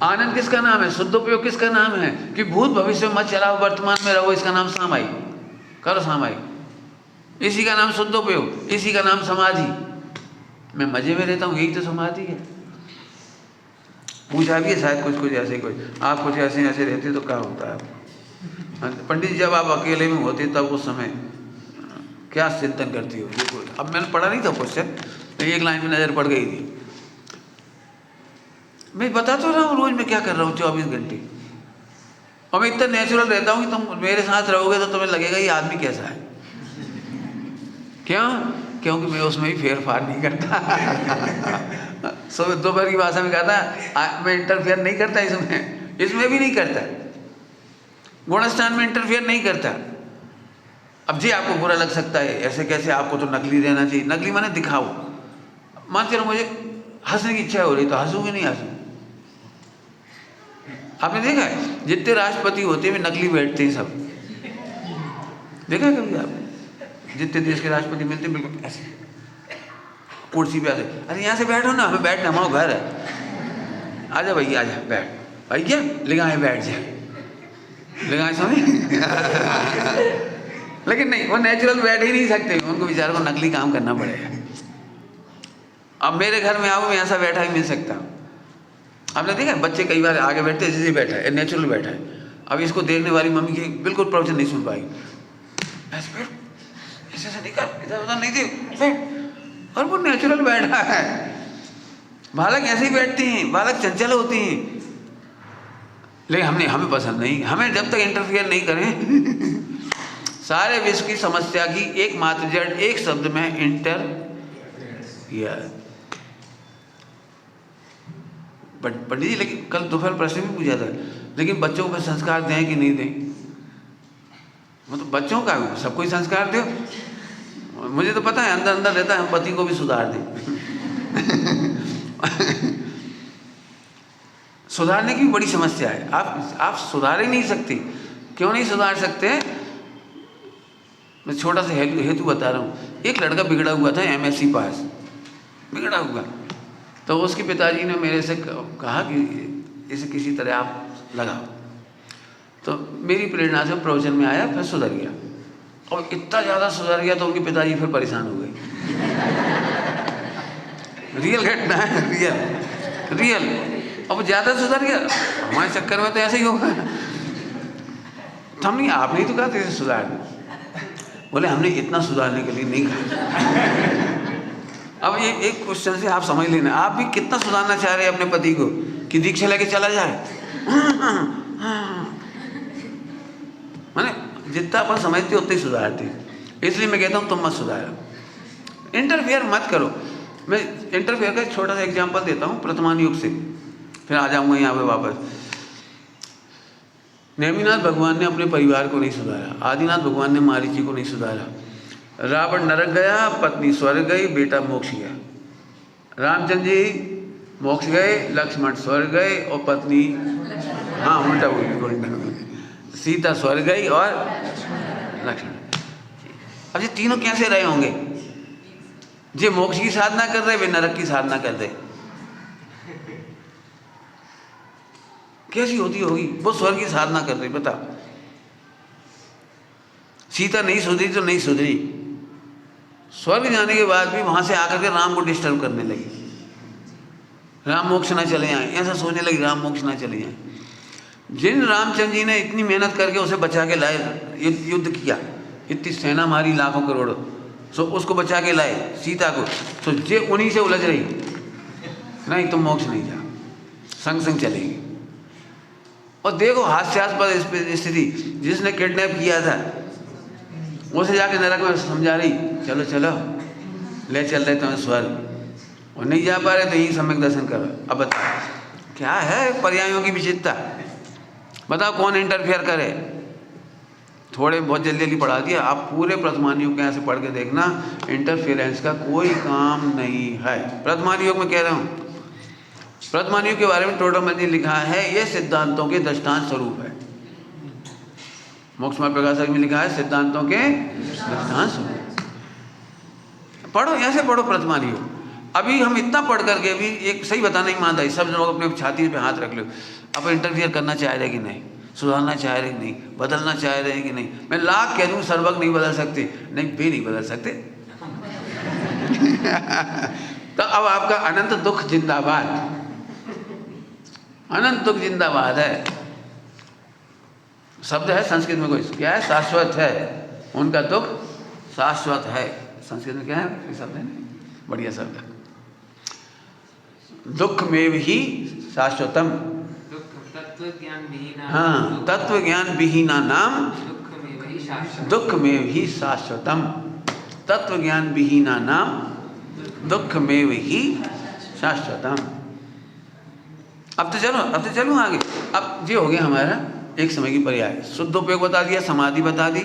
आनंद किसका नाम है? शुद्धोपयोग किसका नाम है? कि भूत भविष्य में मत चलाओ, वर्तमान में रहो, इसका नाम सामायिक करो, सामायिक, इसी का नाम शुद्धोपयोग, इसी का नाम समाधि। मैं मजे में रहता हूँ, यही तो समाधि है। पूछा भी है शायद कुछ ऐसे, कोई आप कुछ ऐसे रहते तो क्या होता है? पंडित जी जब आप अकेले में होते तब उस समय क्या चिंतन करती हो? अब मैंने पढ़ा नहीं था क्वेश्चन, एक लाइन में नजर पड़ गई थी। मैं बता तो रहा हूँ रोज मैं क्या कर रहा हूँ 24 घंटे, और मैं इतना नेचुरल रहता हूँ कि तुम मेरे साथ रहोगे तो तुम्हें लगेगा ये आदमी कैसा है। क्यों? क्योंकि मैं उसमें ही फेर फार नहीं करता। सो दोपहर की भाषा में कहता मैं इंटरफेयर नहीं करता, इसमें भी नहीं करता, गुणस्थान में इंटरफेयर नहीं करता। अब जी आपको बुरा लग सकता है, ऐसे कैसे, आपको तो नकली देना चाहिए। नकली माने दिखाओ। मान चलो मुझे हंसने की इच्छा हो रही तो हंसूंगी, नहीं हंसूं। आपने देखा है जितने राष्ट्रपति होते हैं वे नकली बैठते हैं सब, देखा है कभी आपने? जितने देश के राष्ट्रपति मिलते हैं बिल्कुल ऐसे कुर्सी पे ऐसे, अरे यहाँ से बैठो ना, हमें बैठना, हमारा घर है, आजा भैया आजा बैठ, भैया लिगाए बैठ जाए, लिगाए सोने। लेकिन नहीं, वो नेचुरल बैठ ही नहीं सकते, उनको बेचारों को नकली काम करना पड़ेगा। अब मेरे घर में आओ, मैं ऐसा बैठा ही मिल सकता। आपने देखा बच्चे कई बार आगे बैठते हैं, जैसे बैठा है नेचुरल बैठा है। अब इसको देखने वाली मम्मी की बिल्कुल प्रवचन नहीं सुन पाई, ऐसे बैठ, ऐसे नहीं कर, इधर उधर नहीं थी, और वो नेचुरल बैठा है। बालक ऐसे ही बैठते हैं, बालक चंचल होते हैं, लेकिन हमें पसंद नहीं। हमें जब तक इंटरफियर नहीं करें सारे विश्व की समस्या की एकमात्र जड़ एक शब्द में इंटरफियर। पंडित जी लेकिन कल दोपहर प्रश्न भी पूछा था, लेकिन बच्चों को संस्कार दें कि नहीं दें? मतलब बच्चों का सबको ही संस्कार दो। मुझे तो पता है अंदर अंदर रहता है हम पति को भी सुधार दें। सुधारने की बड़ी समस्या है। आप सुधार ही नहीं सकते। क्यों नहीं सुधार सकते? मैं छोटा सा हेतु बता रहा हूँ। एक लड़का बिगड़ा हुआ था, MSc पास, बिगड़ा हुआ। तो उसके पिताजी ने मेरे से कहा कि इसे किसी तरह आप लगाओ। तो मेरी प्रेरणा से प्रवचन में आया, फिर सुधर गया। और इतना ज़्यादा सुधर गया तो उनके पिताजी फिर परेशान हो गए। रियल घटना है, रियल। अब ज़्यादा सुधर गया, हमारे चक्कर में तो ऐसे ही होगा। तो हमने आपने तो कहा था इसे सुधार। बोले हमने इतना सुधारने के लिए नहीं कहा। अब ये एक क्वेश्चन से आप समझ लेना, आप भी कितना सुधारना चाह रहे हैं अपने पति को कि दीक्षा लेके चला जाए। माने जितना अपन समझते उतना ही सुधारते। इसलिए मैं कहता हूँ तुम मत सुधारो, इंटरफेयर मत करो। मैं इंटरफेयर का एक छोटा सा एग्जांपल देता हूँ प्रथमान युग से, फिर आ जाऊँगा यहाँ पे वापस। नेमिनाथ भगवान ने अपने परिवार को नहीं सुधारा, आदिनाथ भगवान ने मारीची को नहीं सुधारा। रावण नरक गया, पत्नी स्वर्ग गई, बेटा मोक्ष गया। रामचंद्र जी मोक्ष गए, लक्ष्मण स्वर्ग गए और पत्नी, हाँ उल्टा बोली, सीता स्वर्ग गई और लक्ष्मण। अब ये तीनों कैसे रहे होंगे? जे मोक्ष की साधना कर रहे, वे नरक की साधना कर रहे। कैसी होती होगी? वो स्वर्ग की साधना कर रही। बता, सीता नहीं सुधरी तो नहीं सुधरी, स्वर्ग जाने के बाद भी वहां से आकर के राम को डिस्टर्ब करने लगी। राम मोक्ष ना चले जाए, ऐसा सोचने लगी राम मोक्ष ना चले जाए। जिन रामचंद्र जी ने इतनी मेहनत करके उसे बचा के लाए, युद्ध किया, इतनी सेना मारी लाखों करोड़ों, सो उसको बचा के लाए सीता को, तो जे उन्हीं से उलझ रही, नहीं तुम मोक्ष नहीं जा, संग संग चलेगी। और देखो हास्यास्पद स्थिति, जिसने किडनैप किया था उसे जाके नरक में समझा रही, चलो चलो ले चल रहे तुम्हें स्वर्ग, और नहीं जा पा रहे तो यही सम्यक दर्शन करो। अब बताओ क्या है पर्यायों की विचित्रता? बताओ कौन इंटरफेयर करे? थोड़े बहुत जल्दी जल्दी पढ़ा दिया। आप पूरे प्रथमान युग के यहाँ से पढ़ के देखना, इंटरफेरेंस का कोई काम नहीं है। प्रथमान युग में कह रहा हूँ, प्रथमान युग के बारे में टोडरमल ने लिखा है, ये सिद्धांतों के दृष्टांत स्वरूप है। मोक्षमार्ग प्रकाशक में लिखा है सिद्धांतों के दृष्टांत स्वरूप। पढ़ो, ऐसे पढ़ो प्रथमान युग। अभी हम इतना पढ़ करके भी एक सही बताना नहीं मानता। सब लोग अपने छाती पे हाथ रख लो। अब इंटरफियर करना चाह रहे कि नहीं, सुधारना चाह रहे कि नहीं, बदलना चाह रहे हैं कि नहीं। मैं लाख कह दूँ सर्वज्ञ नहीं बदल सकते, नहीं वे नहीं बदल सकते। तो अब आपका अनंत दुख जिंदाबाद, अनंत दुख जिंदाबाद है। शब्द है संस्कृत में, कोई क्या है, शाश्वत है, उनका दुख शाश्वत है। संस्कृत में क्या है शब्द है, बढ़िया शब्द है, दुख में ही शाश्वतम। हाँ, तत्व ज्ञान विहीना नाम दुख में ही शाश्वतम। तत्व ज्ञान विहीना नाम दुख में ही शाश्वतम। अब तो चलो आगे। अब ये हो गया हमारा एक समय की पर्याय। शुद्धोपयोग बता दिया, समाधि बता दी,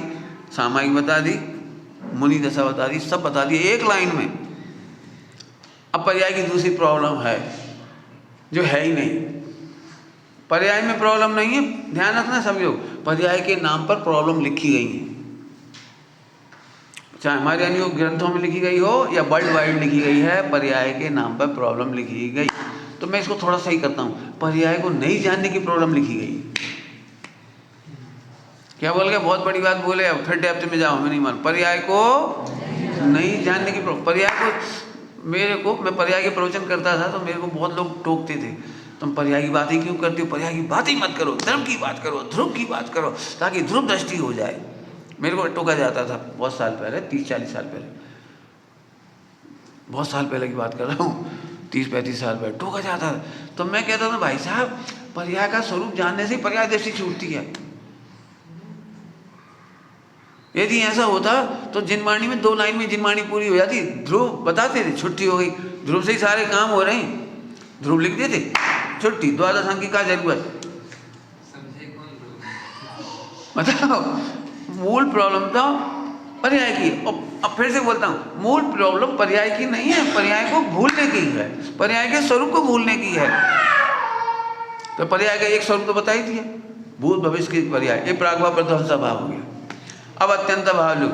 सामायिक बता दी, मुनि दशा बता दी, सब बता दिए एक लाइन में। अब पर्याय की दूसरी प्रॉब्लम है जो है ही नहीं। पर्याय में प्रॉब्लम नहीं है, ध्यान रखना सब लोग। पर्याय के नाम पर प्रॉब्लम लिखी गई है, चाहे हमारे अन्य ग्रंथों में लिखी गई हो या वर्ल्ड वाइड लिखी गई है, पर्याय के नाम पर प्रॉब्लम लिखी गई। तो मैं इसको थोड़ा सही करता हूँ, पर्याय को नहीं जानने की प्रॉब्लम लिखी गई। क्या बोल गए? बहुत बड़ी बात बोले, अब फिर डेप्थ में जाओ, मैं नहीं मान। पर्याय को नहीं जानने की पर्याय को मैं पर्याय के प्रवचन करता था तो मेरे को बहुत लोग टोकते थे, तुम पर्याय की बात ही क्यों करते हो, पर्याय की बात ही मत करो, धर्म की बात करो, ध्रुव की बात करो, ताकि ध्रुव दृष्टि हो जाए। मेरे को टोका जाता था बहुत साल पहले, 30-40 साल पहले, बहुत साल पहले की बात कर रहा हूँ, 30-35 साल पहले टोका जाता था। तो मैं कहता था भाई साहब, पर्याय का स्वरूप जानने से पर्याय दृष्टि छूटती है। यदि ऐसा होता तो जिनवाणी में 2 लाइन में जिनवाणी पूरी हो जाती। ध्रुव बताते थे छुट्टी हो गई, ध्रुव से ही सारे काम हो रहे हैं, ध्रुव लिख देते छुट्टी, द्वादश अंक की क्या जरूरत। बताओ, मूल प्रॉब्लम तो पर्याय की। अब फिर से बोलता हूँ, मूल प्रॉब्लम पर्याय की नहीं है, पर्याय को भूलने की है, पर्याय के स्वरूप को भूलने की है। तो पर्याय का एक स्वरूप तो बता ही दिया, भूत भविष्य के पर्याय, ये प्रागभाव प्रध्वंसा भाव हो गया। अब अत्यंत भाव लो,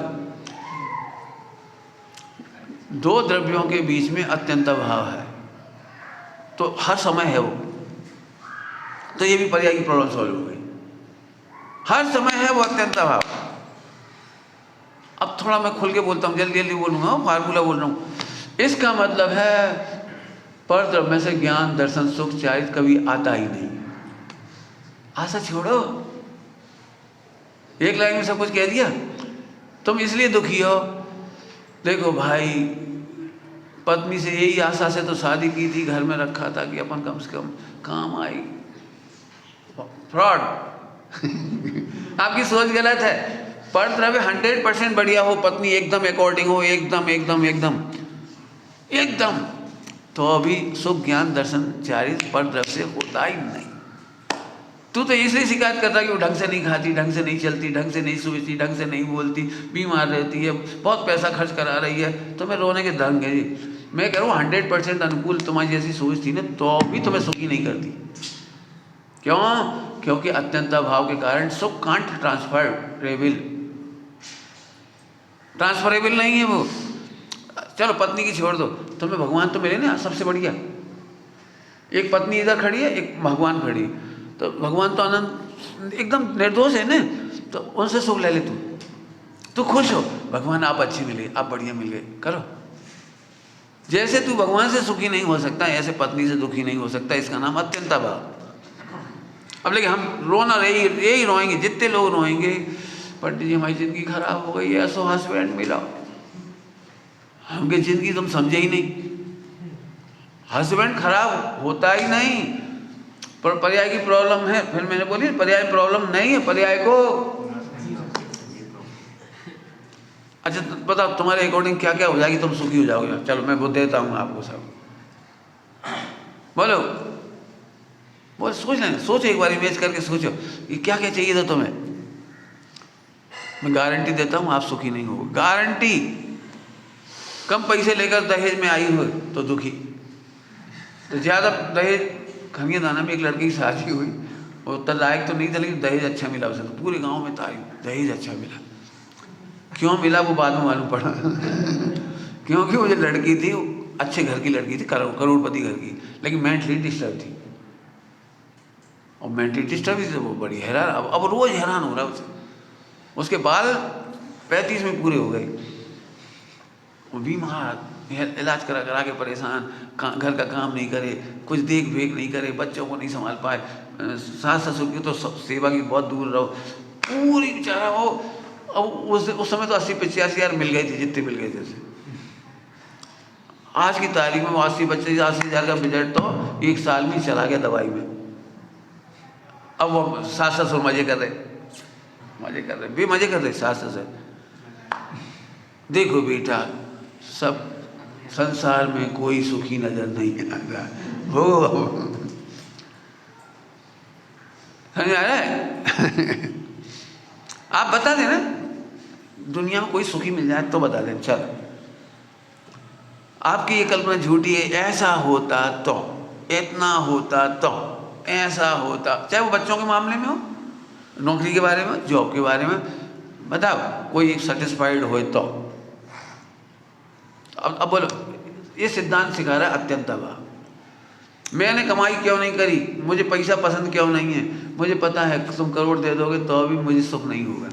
2 द्रव्यों के बीच में अत्यंत भाव है तो हर समय है वो, तो ये भी पर्याय की प्रॉब्लम सॉल्व हो गई। हर समय है वो अत्यंत भाव। अब थोड़ा मैं खुल के बोलता हूँ, जल्दी जल्दी बोलूँगा, फार्मूला बोल रहा हूँ। इसका मतलब है पर द्रव्य में से ज्ञान दर्शन सुख चारित कभी आता ही नहीं। आशा छोड़ो, एक लाइन में सब कुछ कह दिया। तुम इसलिए दुखी हो, देखो भाई पत्नी से यही आशा से तो शादी की थी, घर में रखा था कि अपन कम से कम काम आई। फ्रॉड आपकी सोच गलत है। पर द्रव्य 100% बढ़िया हो, पत्नी एकदम अकॉर्डिंग हो, एकदम एकदम एकदम एकदम, तो अभी सुख ज्ञान दर्शन चारित पर द्रव्य से होता ही नहीं। तू तो इसलिए शिकायत करता कि वो ढंग से नहीं खाती, ढंग से नहीं चलती, ढंग से नहीं सोचती, ढंग से नहीं बोलती, बीमार रहती है, बहुत पैसा खर्च करा रही है, तुम्हें रोने के ढंग है जी। मैं कह रहा हूँ 100% अनुकूल तुम्हारी जैसी सोच थी ना, तो भी तुम्हें सुखी नहीं करती। क्यों? क्योंकि अत्यंत भाव के कारण सुख कांट ट्रांसफरेबल नहीं है वो। चलो पत्नी की छोड़ दो, तुम्हें भगवान तो मिले ना सबसे बढ़िया। एक पत्नी इधर खड़ी है, एक भगवान खड़ी है, तो भगवान तो आनंद एकदम निर्दोष है ना, तो उनसे सुख ले ले, तू खुश हो, भगवान आप अच्छी मिले, आप बढ़िया मिल गए, करो। जैसे तू भगवान से सुखी नहीं हो सकता, ऐसे पत्नी से दुखी नहीं हो सकता, इसका नाम अत्यंत भाव। अब लेकिन हम रोना यही रोएंगे, जितने लोग रोएंगे, पंडित जी हमारी ज़िंदगी खराब हो गई, ऐसा हस्बैंड मिला, हमकी ज़िंदगी तुम समझे ही नहीं। हस्बैंड खराब होता ही नहीं, पर पर्याय की प्रॉब्लम है। फिर मैंने बोली पर्याय प्रॉब्लम नहीं है, पर्याय को अच्छा बताओ तुम्हारे अकॉर्डिंग क्या क्या हो जाएगी, तुम सुखी हो जाओगे। चलो मैं वो देता हूँ आपको सब, बोलो बोल, सोच लेना, सोचो एक बार इमेज करके सोचो कि क्या क्या चाहिए था तुम्हें। मैं गारंटी देता हूँ आप सुखी नहीं हो, गारंटी। कम पैसे लेकर दहेज में आई हो तो दुखी, तो ज़्यादा दहेज खंगे दाना में एक लड़की की शादी हुई, वो उतना लायक तो नहीं था लेकिन दहेज अच्छा मिला उसे, तो पूरे गांव में तारीफ, दहेज अच्छा मिला। क्यों मिला वो बाद में मालूम पड़ा क्योंकि वो जो लड़की थी वो अच्छे घर की लड़की थी, करोड़पति घर की, लेकिन मेंटली डिस्टर्ब थी। और मेंटली डिस्टर्ब थी तो वो बड़ी हैरान, अब रोज़ हैरान हो रहा है उसे। उसके बाल 35 में पूरे हो गए, वो बीमार, इलाज करा करा के परेशान, घर का काम नहीं करे, कुछ देख भेख नहीं करे, बच्चों को नहीं संभाल पाए, सास ससुर की तो सेवा की बहुत दूर रहो, पूरी बेचारा वो। अब उस समय तो 80-85 हज़ार मिल गए थे, जितने मिल गए थे उसे। आज की तारीख में वो 80 हज़ार का बजट तो 1 साल में चला गया दवाई में। अब वो सास ससुर मजे कर रहे भी मजे कर रहे सास ससुर। देखो बेटा, सब संसार में कोई सुखी नजर नहीं आ रहा हो, समझ आ रहा है आप बता देना, दुनिया में कोई सुखी मिल जाए तो बता देना। चलो आपकी ये कल्पना झूठी है, ऐसा होता तो, इतना होता तो, ऐसा होता, चाहे वो बच्चों के मामले में हो, नौकरी के बारे में, जॉब के बारे में, बताओ कोई सेटिस्फाइड हो तो। अब बोलो, ये सिद्धांत सिखा रहा है अत्यंत भाव। मैंने कमाई क्यों नहीं करी, मुझे पैसा पसंद क्यों नहीं है, मुझे पता है तुम करोड़ दे दोगे तो भी मुझे सुख नहीं होगा,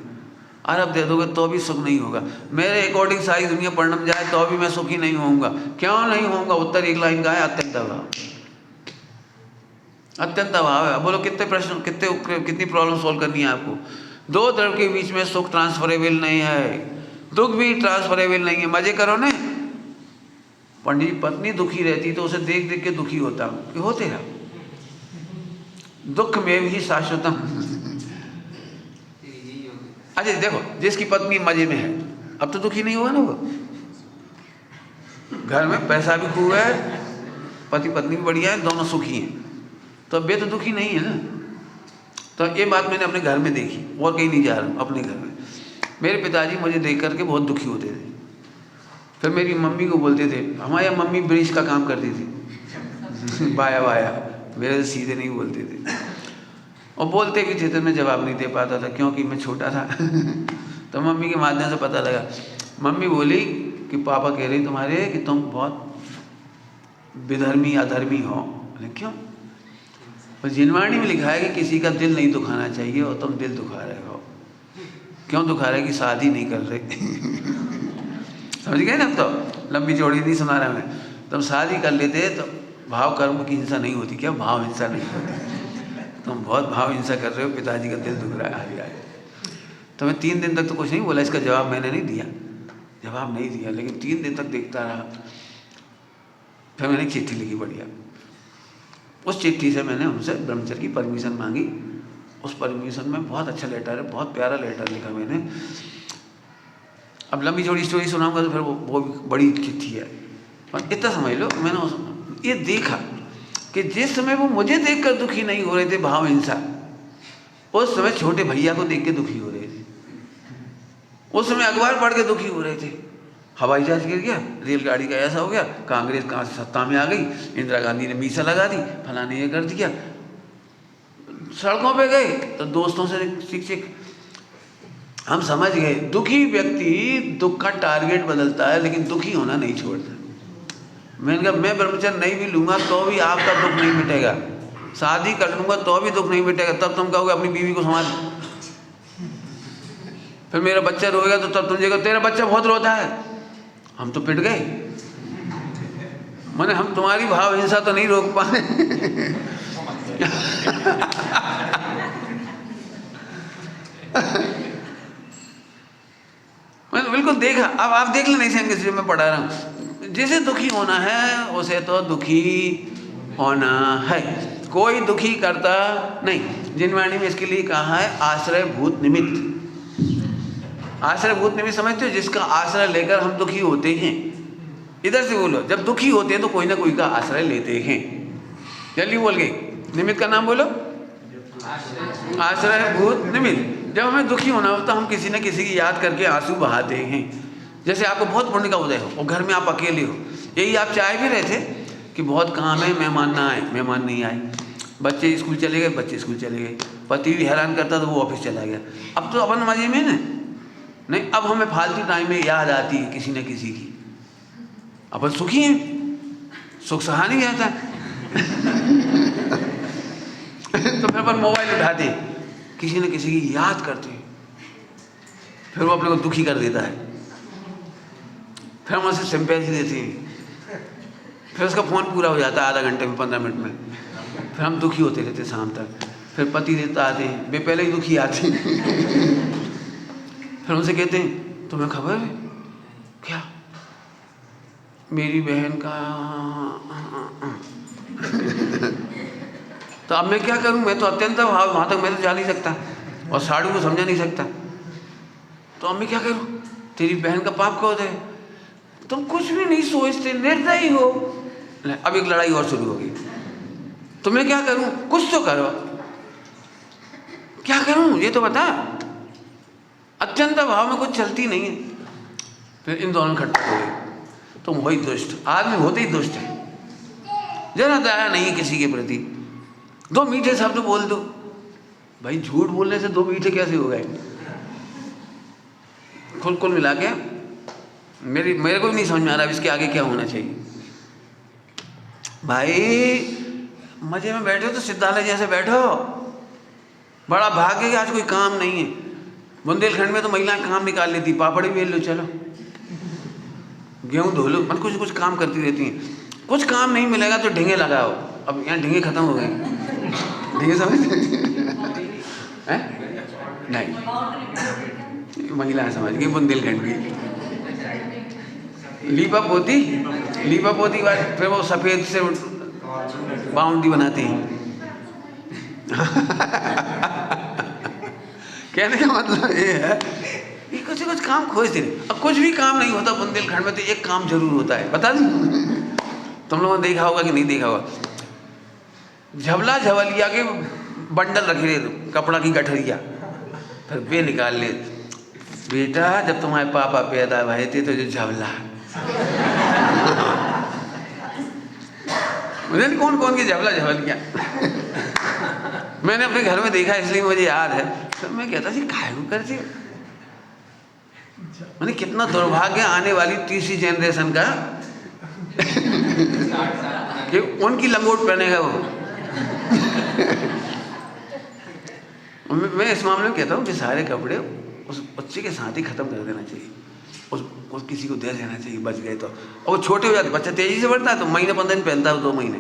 अरब दे दोगे तो भी सुख नहीं होगा, मेरे अकॉर्डिंग सारी दुनिया पढ़ने जाए तो भी मैं सुखी नहीं होऊंगा। क्यों नहीं होऊंगा? उत्तर एक लाइन का है, अत्यंत भाव। अत्यंत भाव है। बोलो कितने प्रश्न, कितनी प्रॉब्लम सॉल्व करनी है आपको। 2 द्रव्य के बीच में सुख ट्रांसफरेबल नहीं है, दुख भी ट्रांसफरेबल नहीं है। मजे करो ना। पंडित पत्नी दुखी रहती तो उसे देख देख के दुखी होता कि होते हैं दुख में भी शाश्वतम अच्छा देखो, जिसकी पत्नी मजे में है अब तो दुखी नहीं होगा ना वो। घर में पैसा भी खूब है, पति पत्नी भी बढ़िया है, दोनों सुखी हैं, तो अब वे तो दुखी नहीं है ना। तो ये बात मैंने अपने घर में देखी, और कहीं नहीं जा रहा हूँ, अपने घर में। मेरे पिताजी मुझे देख करके बहुत दुखी होते थे। फिर मेरी मम्मी को बोलते थे, हमारी मम्मी ब्रिज का काम करती थी बाया बाया, मेरे से सीधे नहीं बोलते थे, और बोलते भी थे तो मैं जवाब नहीं दे पाता था क्योंकि मैं छोटा था तो मम्मी के माध्यम से पता लगा। मम्मी बोली कि पापा कह रही तुम्हारे कि तुम बहुत विधर्मी अधर्मी हो। बोले क्यों? और जिनवाणी में लिखा है कि किसी का दिल नहीं दुखाना चाहिए, और तुम दिल दुखा रहे हो। क्यों दुखा रहे? कि शादी नहीं कर रहे समझ गए ना? अब तो लंबी चौड़ी नहीं सुना रहा मैं। तुम शादी कर लेते तो भाव कर्म की हिंसा नहीं होती। क्या भाव हिंसा नहीं होती? तुम बहुत भाव हिंसा कर रहे हो, पिताजी का दिल दुख रहा है। तो मैं 3 दिन तक तो कुछ नहीं बोला, इसका जवाब मैंने नहीं दिया, जवाब नहीं दिया, लेकिन 3 दिन तक देखता रहा। फिर मैंने चिट्ठी लिखी बढ़िया। उस चिट्ठी से मैंने उनसे ब्रह्मचर्य की परमिशन मांगी। उस परमिशन में बहुत अच्छा लेटर है, बहुत प्यारा लेटर लिखा मैंने। अब लंबी चौड़ी स्टोरी सुनाऊंगा तो फिर वो बड़ी चिट्ठी है, पर इतना समझ लो, मैंने ये देखा कि जिस समय वो मुझे देखकर दुखी नहीं हो रहे थे भाव हिंसा, उस समय छोटे भैया को देख के दुखी हो रहे थे। उस समय अखबार पढ़ के दुखी हो रहे थे। हवाई जहाज गिर गया, रेलगाड़ी का ऐसा हो गया, कांग्रेस कहाँ से सत्ता में आ गई, इंदिरा गांधी ने मीसा लगा दी, फलाने ये कर दिया। सड़कों पे गए तो दोस्तों से शिक्षक, हम समझ गए दुखी व्यक्ति दुख का टारगेट बदलता है, लेकिन दुखी होना नहीं छोड़ता। मैंने कहा मैं ब्रह्मचर्य नहीं भी लूँगा तो भी आपका दुख नहीं मिटेगा, शादी कर लूँगा तो भी दुख नहीं मिटेगा। तब तुम कहोगे अपनी बीवी को संभाल। फिर मेरा बच्चा रोएगा तो तब तुम कहोगे तेरा बच्चा बहुत रोता है। हम तो पिट गए, माने हम तुम्हारी भाव हिंसा तो नहीं रोक पाए मैंने बिल्कुल देखा। अब आप देख लेना इसे अंग्रेजी में पढ़ा रहा हूँ। जिसे दुखी होना है उसे तो दुखी होना है, कोई दुखी करता नहीं। जिनवाणी में इसके लिए कहा है आश्रयभूत निमित्त। आश्रयभूत निमित्त समझते हो? जिसका आश्रय लेकर हम दुखी होते हैं। इधर से बोलो, जब दुखी होते हैं तो कोई ना कोई का आश्रय लेते हैं। जल्दी बोल गए, निमित्त का नाम बोलो, आश्रयभूत निमित्त। जब हमें दुखी होना होता तो हम किसी न किसी की याद करके आंसू बहाते हैं। जैसे आपको बहुत पुण्य का उदय हो और घर में आप अकेले हो, यही आप चाह भी रहे थे कि बहुत काम है, मेहमान ना आए, मेहमान नहीं आए, बच्चे स्कूल चले गए, बच्चे स्कूल चले गए, पति भी हैरान करता तो वो ऑफिस चला गया। अब तो अपन मजे में ना नहीं, अब हमें फालतू टाइम में याद आती है किसी न किसी की। अपन सुखी हैं, सुख सहा नहीं जाता तो फिर अपन मोबाइल उठाते, किसी न किसी की याद करते, फिर वो अपने को दुखी कर देता है, फिर हम उसे सिंपैथी देते हैं, फिर उसका फ़ोन पूरा हो जाता है आधा घंटे में, 15 मिनट में, फिर हम दुखी होते रहते शाम तक। फिर पति देवता आते हैं, वे पहले ही दुखी आते हैं फिर उनसे कहते हैं तुम्हें खबर है क्या, मेरी बहन का तो अब मैं क्या करूं, मैं तो अत्यंत वहाँ तक मैं तो जा नहीं सकता और साड़ू को समझा नहीं सकता, तो अब मैं क्या करूं? तेरी बहन का पाप खोद है, तुम कुछ भी नहीं सोचते, निर्दयी हो। अब एक लड़ाई और शुरू होगी, तो मैं क्या करूं? कुछ तो करो, क्या करूं ये तो बता। अत्यंत भाव में कुछ चलती नहीं है। फिर इन दोनों खट्टा हो गए, तुम वही दुष्ट आदमी, होते ही दुष्ट है, जरा दया नहीं किसी के प्रति। 2 मीठे शब्द बोल दो, भाई झूठ बोलने से 2 मीठे कैसे हो गए? कुल मिला के मेरे को भी नहीं समझ में आ रहा इसके आगे क्या होना चाहिए। भाई मजे में बैठो तो सिद्धालय जैसे बैठो, बड़ा भाग्य है कि आज कोई काम नहीं है। बुंदेलखंड में तो महिलाएं काम निकाल लेती, पापड़ी बेल लो, चलो गेहूं धो लो, मतलब कुछ काम करती रहती हैं। कुछ काम नहीं मिलेगा तो ढींगे लगाओ। अब यहाँ ढींगे खत्म हो गए, ढींगे समझते हैं? नहीं, महिलाएं समझ गई बुंदेलखंड की। लीपा पोती बाद फिर वो सफ़ेद से बाउंड्री बनाते हैं कहने का मतलब ये है कि कुछ काम खोजते नहीं। अब कुछ भी काम नहीं होता बुंदेलखंड में, तो एक काम जरूर होता है, बता दूं? तुम लोगों ने देखा होगा कि नहीं देखा होगा, झबला झबलिया के बंडल रखे रहे, कपड़ा की गठरिया, फिर वे निकाल ले, बेटा जब तुम्हारे पापा पैदा भए थे तो जो झबला मुझे कौन कौन की झबला झबलिया मैंने अपने घर में देखा, इसलिए मुझे याद है। तो मैं कहता थी काहे को करती, मैंने कितना दुर्भाग्य आने वाली तीसरी जनरेशन का कि उनकी लंगोट पहनेगा वो। मैं इस मामले में कहता हूँ कि सारे कपड़े उस बच्चे के साथ ही खत्म कर देना चाहिए, उस किसी को दे देना चाहिए, बच गए तो। और वो छोटे हो जाते, बच्चा तेजी से बढ़ता है तो महीने 15 दिन पहनता है, 2 महीने,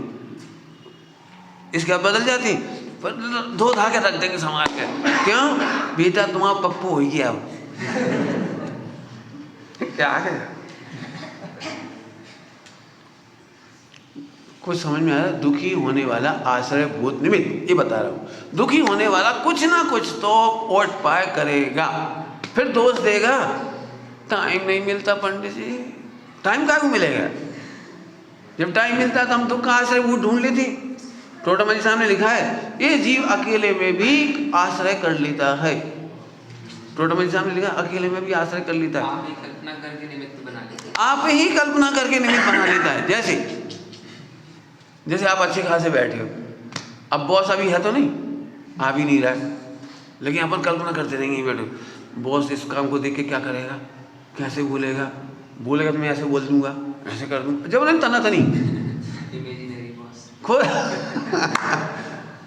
इसके बाद बदल जाती, पर धो धा के रख देंगे संभाल के। क्यों? बेटा तुम्हारा पप्पू हो गया अब क्या है। कुछ समझ में आ रहा? दुखी होने वाला आश्रय भूत निमित्त, ये बता रहा हूँ, दुखी होने वाला कुछ ना कुछ तो ओट पाए करेगा, फिर दोष देगा। टाइम नहीं मिलता पंडित जी, टाइम कहाँ को मिलेगा? जब टाइम मिलता तो हम दुख का आश्रय भूत ढूंढ लेते। टोटामंजी साहब ने लिखा है, ये जीव अकेले में भी आश्रय कर लेता है। टोटामंजी साहब ने लिखा, अकेले में भी आश्रय कर लेता है, आप ही कल्पना करके निमित्त बना लेता है। जैसे आप अच्छे खासे बैठे हो, अब बॉस अभी है तो नहीं, आ भी नहीं रहा है, लेकिन अपन कल्पना करते रहेंगे बैठो, बॉस इस काम को देख के क्या करेगा, कैसे बोलेगा तो मैं ऐसे बोल दूंगा, ऐसे कर दूंगा, जब नहीं तना तनी खुद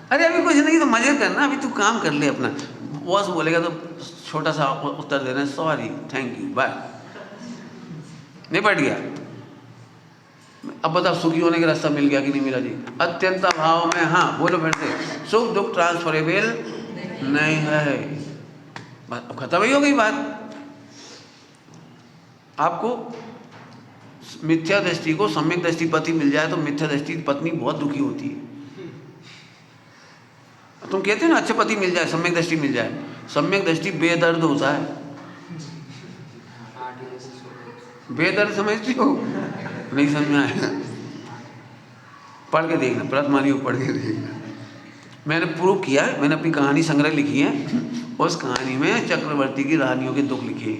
अरे अभी कुछ नहीं तो मजे करना, अभी तू काम कर ले अपना। बॉस बोलेगा तो छोटा सा उत्तर देना, सॉरी, थैंक यू, बाय, निपट गया। अब बताओ सुखी होने का रास्ता मिल गया कि नहीं मिला जी? अत्यंत भाव में, हाँ बोलो फिर से, सुख दुख ट्रांसफरेबल नहीं है, अब खत्म ही हो गई बात। आपको मिथ्या दृष्टि को सम्यक दृष्टि पति मिल जाए तो मिथ्या दृष्टि पत्नी बहुत दुखी होती है। तुम कहते हो ना अच्छे पति मिल जाए, सम्यक दृष्टि मिल जाए, सम्यक दृष्टि बेदर्द होता है। बेदर्द समझती हो? नहीं समझ में आएगा, पढ़ के देखना, प्रथमानी को पढ़ के देखना। मैंने प्रूव किया है, मैंने अपनी कहानी संग्रह लिखी है, उस कहानी में चक्रवर्ती की रानियों के दुख लिखे।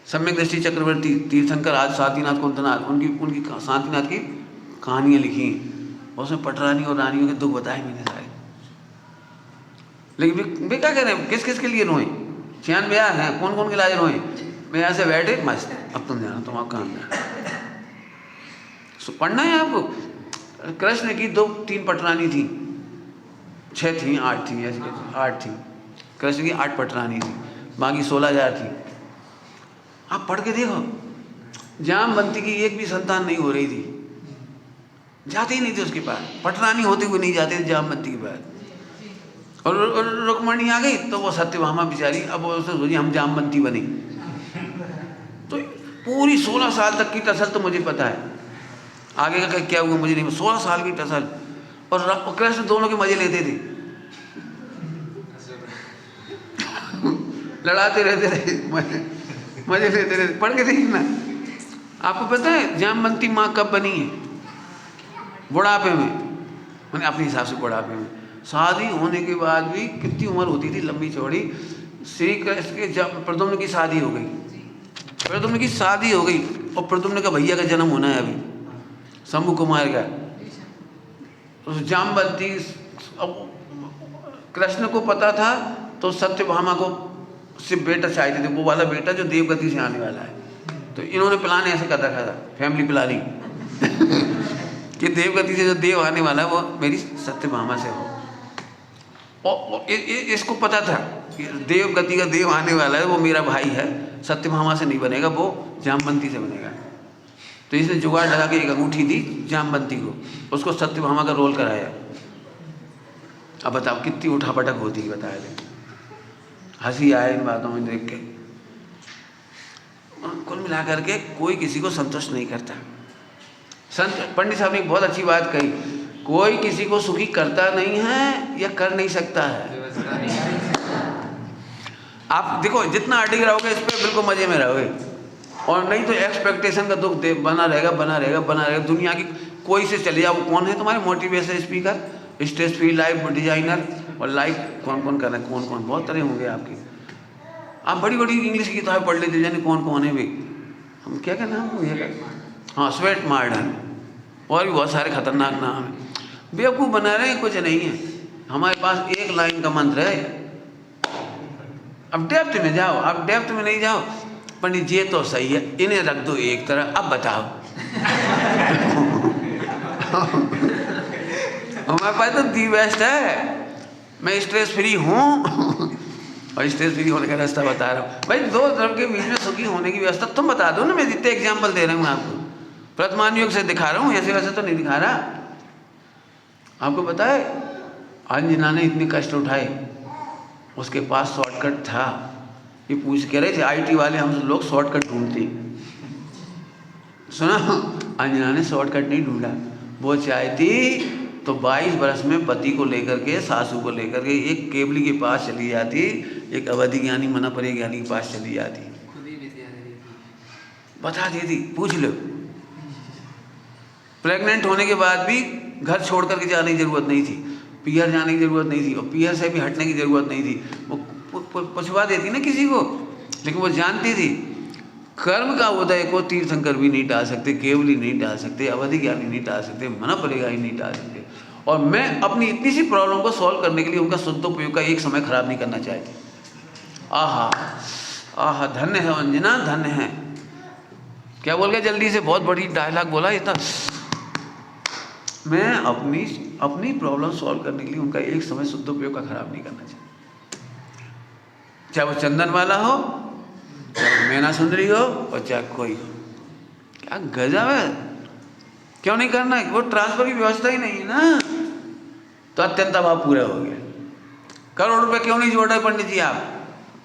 सम्यक दृष्टि चक्रवर्ती, तीर्थंकर, आज शांतिनाथ, कुंतनाथ, उनकी शांतिनाथ की कहानियाँ लिखी, उसमें पटरानी और रानियों के दुख बताए मैंने सारे। लेकिन वे क्या कह रहे हैं, किस किस के लिए रोए? 96 हैं, कौन कौन के लाए रोए? मैं यहाँ से बैठे मस्त, अब तुम जाना, तुम आप काम जाना, पढ़ना है आपको। कृष्ण की 2-3 पटरानी थी, 6 थी, 8 थी, ऐसी 8 थी, कृष्ण की 8 पटरानी थी, बाकी 16,000 थी। आप पढ़ के देखो, जामवंती की एक भी संतान नहीं हो रही थी, जाते ही नहीं थे उसके पास, पटरानी होते हुए नहीं जाते थे जामवंती के पास। और रुक्मणी आ गई तो वो सत्यभामा बेचारी, अब वो सोची हम जामवंती बनी। तो पूरी 16 साल तक की टसल तो मुझे पता है, आगे का क्या हुआ मुझे नहीं, 16 साल की टसल, और कृष्ण दोनों के मजे लेते थे लड़ाते रहते थे, मजे लेते रहते। पढ़ के देखना। आपको पता है जामवंती माँ कब बनी है? बुढ़ापे में, मैंने अपने हिसाब से बुढ़ापे में, शादी होने के बाद भी कितनी उम्र होती थी लंबी चौड़ी। श्री कृष्ण के जब प्रद्युम्न की शादी हो गई, प्रद्युम्न की शादी हो गई, और प्रद्युम्न का भैया का जन्म होना है अभी, शंभु कुमार का। तो जामवंती, अब कृष्ण को पता था तो सत्यभामा को सिर्फ बेटा चाहते थे, वो वाला बेटा जो देवगति से आने वाला है। तो इन्होंने प्लान ऐसे कर रखा था, फैमिली प्लानिंग कि देवगति से जो देव आने वाला है वो मेरी सत्यभामा से हो। और इसको पता था कि देवगति का देव आने वाला है, वो मेरा भाई है, सत्यभामा से नहीं बनेगा, वो जामवंती से बनेगा। तो इसने जुगाड़ लगा के एक अंगूठी दी जामवंती को, उसको सत्यभामा का रोल कराया। अब बताओ कितनी उठापटक होती है, बताया दे। हंसी आए इन बातों में देख के। कुल मिला करके कोई किसी को संतुष्ट नहीं करता। संत पंडित साहब ने एक बहुत अच्छी बात कही, कोई किसी को सुखी करता नहीं है या कर नहीं सकता है। आप देखो जितना अडिग रहोगे इस पर बिल्कुल मजे में रहोगे, और नहीं तो एक्सपेक्टेशन का दुख बना रहेगा बना रहेगा बना रहेगा। दुनिया की कोई से चले जाओ, कौन है तुम्हारे motivation speaker, stage free life designer, और लाइफ कौन कौन करना है, कौन कौन, बहुत तरह होंगे आपके। आप बड़ी बड़ी इंग्लिश की किताबें पढ़ लेते जाने कौन कौन है भी, हम क्या क्या नाम हो ये, हाँ स्वेट मार्डन, और भी बहुत सारे खतरनाक नाम हैं। बेवकूफ़ बना रहे हैं, कुछ नहीं है। हमारे पास एक लाइन का मंत्र है। अब डेप्थ में जाओ, अब डेप्थ में नहीं जाओ। पंडित जी तो सही है, इन्हें रख दो एक तरह, अब बताओ। हमारे पास तो दी बेस्ट है, मैं स्ट्रेस फ्री हूँ और स्ट्रेस फ्री होने का रास्ता बता रहा हूँ। भाई दो तरफ के बीच में सुखी होने की व्यवस्था तुम बता दो ना, मैं जितने एग्जाम्पल दे रहा हूँ आपको, वर्तमान युग से दिखा रहा हूँ, ऐसे वैसे तो नहीं दिखा रहा। आपको पता है अंजना ने इतने कष्ट उठाए, उसके पास शॉर्टकट था। ये पूछ कह रहे थे आईटी वाले हम लोग शॉर्टकट ढूंढते, सुना, अंजना ने शॉर्टकट नहीं ढूंढा। वो चाहती तो 22 वर्ष में पति को लेकर के, सासू को लेकर के एक केवली के पास चली जाती, एक अवधि ज्ञानी मनापरे ज्ञानी के पास चली जाती, बता देती, पूछ लो। प्रेग्नेंट होने के बाद भी घर छोड़ करके जाने की जरूरत नहीं थी, पीहर जाने की जरूरत नहीं थी, और पीहर से भी हटने की जरूरत नहीं थी। वो पुछवा देती ना किसी को, लेकिन वो जानती थी कर्म का उदय को तीर्थंकर भी नहीं टाल सकते, केवली नहीं टाल सकते, अवधि ज्ञानी नहीं टाल सकते, मनापरेगा ही नहीं टाल सकते। और मैं अपनी इतनी सी प्रॉब्लम को सॉल्व करने के लिए उनका शुद्धोपयोग का एक समय खराब नहीं करना चाहती। आहा आहा, धन्य है अंजना, धन्य है। क्या बोल गया जल्दी से, बहुत बड़ी डायलॉग बोला इतना। मैं अपनी प्रॉब्लम सॉल्व करने के लिए उनका एक समय शुद्धोपयोग का खराब नहीं करना चाहती, चाहे वो चंदन वाला हो, चाहे मैना सुंदरी हो, और चाहे कोई हो। क्या गजब है, क्यों नहीं करना है? वो ट्रांसफर की व्यवस्था ही नहीं है ना, तो अत्यंत अभाव पूरा हो गया। करोड़ रुपए क्यों नहीं जोड़ रहे पंडित जी आप?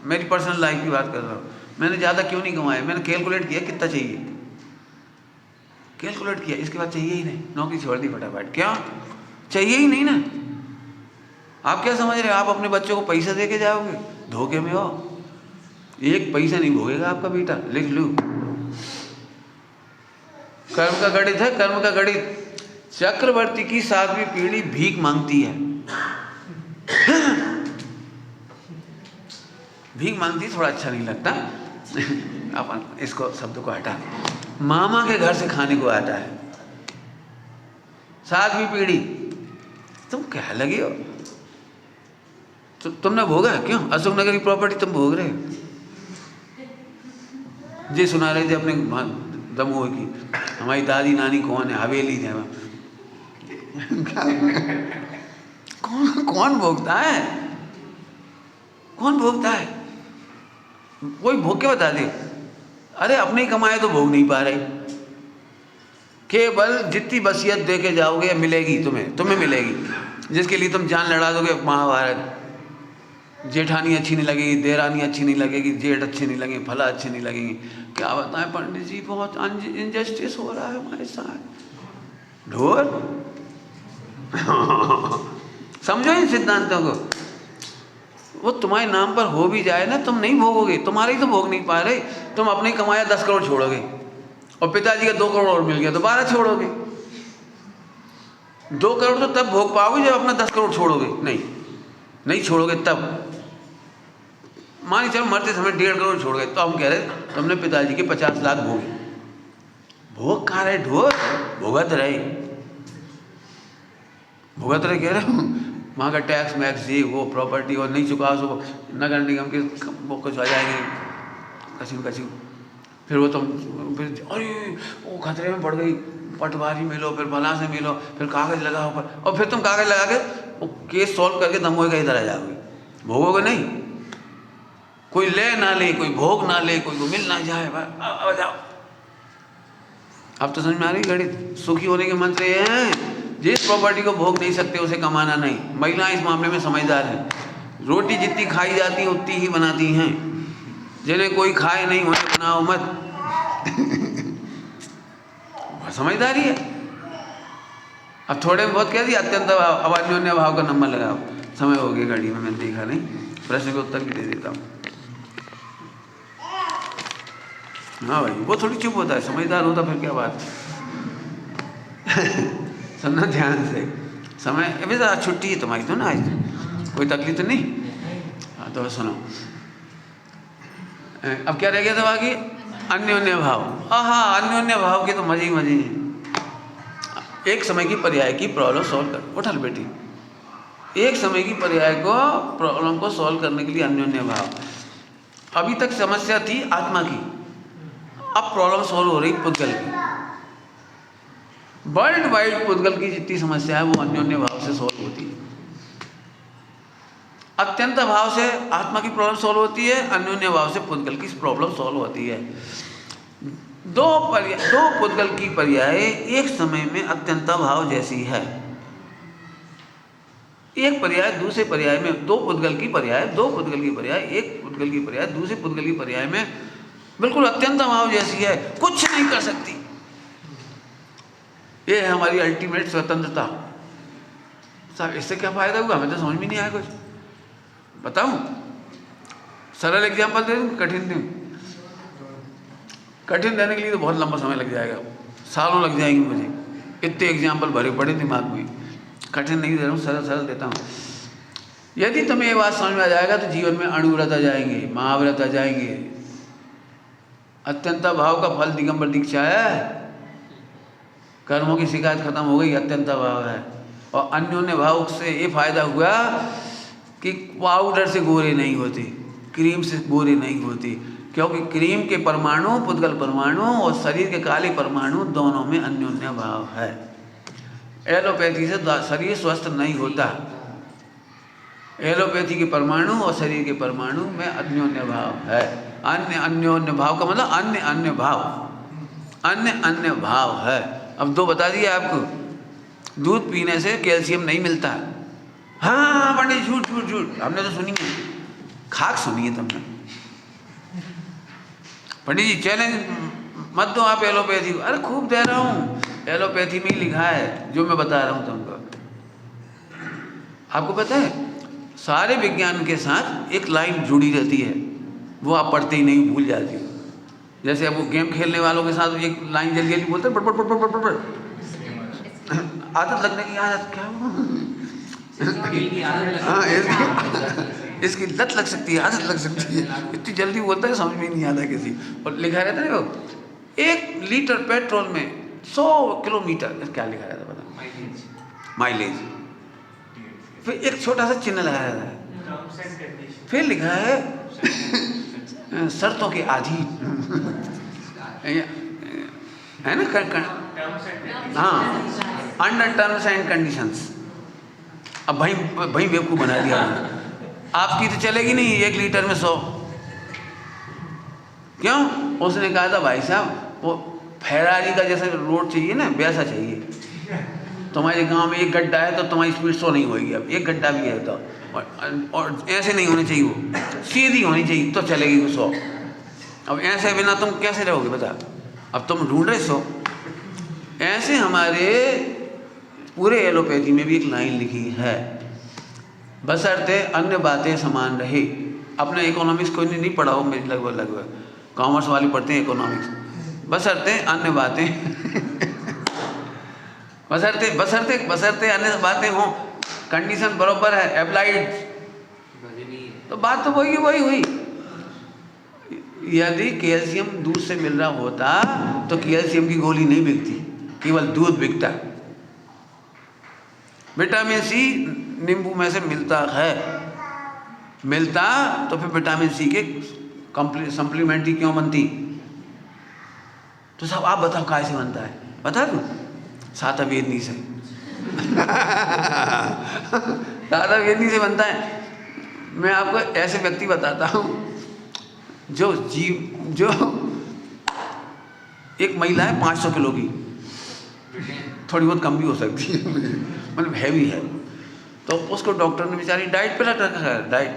मेरी पर्सनल लाइफ की बात कर रहा हूँ। मैंने ज़्यादा क्यों नहीं कमाया? मैंने कैलकुलेट किया कितना चाहिए, कैलकुलेट किया, इसके बाद चाहिए ही नहीं, नौकरी छोड़ दी फटाफट। क्या चाहिए ही नहीं ना। आप क्या समझ रहे हो, आप अपने बच्चों को पैसा दे के जाओगे? धोखे में हो, एक पैसा नहीं भोगेगा आपका बेटा, लिख लो। कर्म का गणित है, कर्म का गणित। चक्रवर्ती की 7वीं पीढ़ी भीख मांगती है। भीख मांगती थोड़ा अच्छा नहीं लगता, अपन इसको शब्द को हटा। मामा के घर से खाने को आता है, 7वीं पीढ़ी। तुम क्या लगे हो? तुमने भोगा है? क्यों अशोकनगर की प्रॉपर्टी तुम भोग रहे हो? जी सुना रहे थे अपने दमोह की, हमारी दादी नानी कौन है, हवेली है। कौन भोगता है? कौन भोगता है? कोई भोग के बता दे। अरे अपने ही कमाए तो भोग नहीं पा रहे। केवल जितनी वसीयत दे के जाओगे मिलेगी, तुम्हें मिलेगी, जिसके लिए तुम जान लड़ा दोगे। महाभारत, जेठानी अच्छी नहीं लगेगी, देरानी अच्छी नहीं लगेगी, जेठ अच्छे नहीं लगेंगे, फला अच्छे नहीं लगेंगे। क्या बताएं पंडित जी, बहुत इनजस्टिस हो रहा है हमारे साथ। ढोर समझो इन सिद्धांतों को। वो तुम्हारे नाम पर हो भी जाए ना, तुम नहीं भोगोगे, तुम्हारे ही तो भोग नहीं पा रहे। तुम अपने कमाया 10 करोड़ छोड़ोगे, और पिताजी का 2 करोड़ और मिल गया तो 12 छोड़ोगे। 2 करोड़ तो तब भोग पाओगे जब अपना 10 करोड़ छोड़ोगे। नहीं छोड़ोगे तब। मान चलो मरते समय 1.5 करोड़ छोड़ गए, तो हम कह रहे तुमने पिताजी के 50 लाख भोगे। भोग कहाँ रहे? ढोर भोगत रहे कह रहे हो। वहाँ का टैक्स मैक्स ये वो प्रॉपर्टी, और नहीं चुका सो नगर निगम के वो कुछ आ जाएंगे कसीम। फिर वो तुम फिर अरे वो खतरे में पड़ गई, पटवारी मिलो, फिर भला से मिलो, फिर कागज़ लगाओ पर, और फिर तुम कागज़ लगा के वो केस सॉल्व करके दमोह का इधर आ जाओगे। भोगोगे नहीं, कोई ले ना ले, कोई भोग ना ले, कोई को मिल ना जाए। जाओ, अब तो समझ में आ रही गणित। सुखी होने के मंत्र ये हैं, जिस प्रॉपर्टी को भोग नहीं सकते उसे कमाना नहीं। महिलाएं इस मामले में समझदार हैं। रोटी जितनी खाई जाती है उतनी ही बनाती हैं। जिन्हें कोई खाए नहीं उन्हें बनाओ मत। समझदारी है। अब थोड़े बहुत कह दिया, अत्यंत अवान्योन्य भाव का नंबर लगाओ। समय हो गया घड़ी में, मैंने देखा नहीं। प्रश्न का उत्तर भी दे देता हूँ। हाँ भाई, वो थोड़ी चुप होता है, समझदार होता फिर क्या बात। सुनना ध्यान से। समय अभी तो छुट्टी है तुम्हारी तो ना, आज कोई तकलीफ तो नहीं। हाँ तो सुनो, अब क्या रह गया था बाकी? अन्योन्य भाव। हाँ, अन्योन्य भाव के तो मजे ही मजे हैं। एक समय की पर्याय की प्रॉब्लम सॉल्व कर, उठल बेटी, एक समय की पर्याय को प्रॉब्लम को सॉल्व करने के लिए अन्योन्य भाव। अभी तक समस्या थी आत्मा की, अब प्रॉब्लम सॉल्व हो रही पुद्गल की। वर्ल्ड वाइड पुद्गल की जितनी समस्या है वो अन्योन्य भाव से सॉल्व होती है। अत्यंत भाव से आत्मा की प्रॉब्लम सॉल्व होती है, अन्योन्य भाव से पुद्गल की प्रॉब्लम सॉल्व होती है। दो पुद्गल की पर्याय एक समय में अत्यंत भाव जैसी है। एक पर्याय दूसरे पर्याय में, दो पुद्गल की पर्याय एक पुद्गल की पर्याय दूसरे पुद्गल की पर्याय में बिल्कुल अत्यंत भाव जैसी है, कुछ नहीं कर सकती। ये है हमारी अल्टीमेट स्वतंत्रता। साहब इससे क्या फायदा हुआ, हमें तो समझ में नहीं आया कुछ। बताऊं, सरल एग्जाम्पल दे दूं, कठिन दूं? कठिन देने के लिए तो बहुत लंबा समय लग जाएगा, सालों लग जाएंगे मुझे, इतने एग्जाम्पल भरे पड़े दिमाग में। कठिन नहीं दे रहा हूँ, सरल देता हूँ। यदि तुम्हें ये बात समझ में आ जाएगा तो जीवन में अणुव्रत आ जाएंगे, महाव्रत आ जाएंगे। अत्यंत भाव का फल दिगंबर दीक्षा है, कर्मों की शिकायत खत्म हो गई, अत्यंत भाव है। और अन्योन्य भाव से ये फायदा हुआ कि पाउडर से गोरे नहीं होते, क्रीम से गोरे नहीं होते, क्योंकि क्रीम के परमाणु, पुद्गल परमाणु और शरीर के काले परमाणु दोनों में अन्योन्य भाव है। एलोपैथी से शरीर स्वस्थ नहीं होता, एलोपैथी के परमाणु और शरीर के परमाणु में अन्योन्य भाव है। अन्योन्य भाव का मतलब अन्य भाव है। अब दो बता दिए आपको। दूध पीने से कैल्शियम नहीं मिलता। हाँ पंडित, झूठ, हमने तो सुनी है, खाक सुनी है तुमने। पंडित जी चैलेंज मत दो आप एलोपैथी को। अरे खूब दे रहा हूँ, एलोपैथी में ही लिखा है जो मैं बता रहा हूँ तुमको। आपको पता है सारे विज्ञान के साथ एक लाइन जुड़ी रहती है, वो आप पढ़ते ही नहीं, भूल जाती हो। जैसे अब वो गेम खेलने वालों के साथ एक लाइन जल्दी जल्दी बोलते हैं, बड़ आदत लगने की आदत क्या इसकी लत लग सकती है, आदत लग सकती है, इतनी जल्दी बोलता है समझ में नहीं आता किसी। और लिखा रहता है वो 1 लीटर पेट्रोल में 100 किलोमीटर, क्या लिखा रहता है पता? माइलेज। फिर एक छोटा सा चिन्ह लगाया रहता है, फिर लिखा है शर्तों के अधीन, है ना? हाँ, अंडर टर्म्स एंड कंडीशंस। अब भाई बेवकूफ़ बना दिया आपकी तो चलेगी नहीं 1 लीटर में 100। क्यों? उसने कहा था भाई साहब वो फेरारी का जैसा रोड चाहिए ना, वैसा चाहिए। तुम्हारे गांव में एक गड्ढा है तो तुम्हारी स्पीड 100 नहीं होगी, अब एक गड्ढा भी है तो, और ऐसे नहीं होनी चाहिए, वो सीधी होनी चाहिए तो चलेगी वो 100। अब ऐसे बिना तुम कैसे रहोगे बता? अब तुम ढूंढ रहे 100। ऐसे हमारे पूरे एलोपैथी में भी एक लाइन लिखी है, बशर्ते अन्य बातें समान रहे। अपने इकोनॉमिक्स कोई नहीं पढ़ा हो, मेरी लगभग कॉमर्स वाले पढ़ते हैं इकोनॉमिक्स। बशर्ते अन्य बातें बशर्ते अन्य बातें हों, कंडीशन बराबर है, अप्लाइड, तो बात तो वही हुई। यदि कैल्शियम दूध से मिल रहा होता तो कैल्शियम की गोली नहीं बिकती, केवल दूध बिकता। विटामिन सी नींबू में से मिलता तो फिर विटामिन सी के सप्लीमेंट्री क्यों बनती? तो सब आप बताओ कैसे बनता है, बता दो? सातवेदनी से सातवेदनी से बनता है। मैं आपको ऐसे व्यक्ति बताता हूँ जो एक महिला है 500 किलो की, थोड़ी बहुत कम भी हो सकती है मतलब हैवी है, तो उसको डॉक्टर ने बेचारी डाइट पे रखा है, डाइट।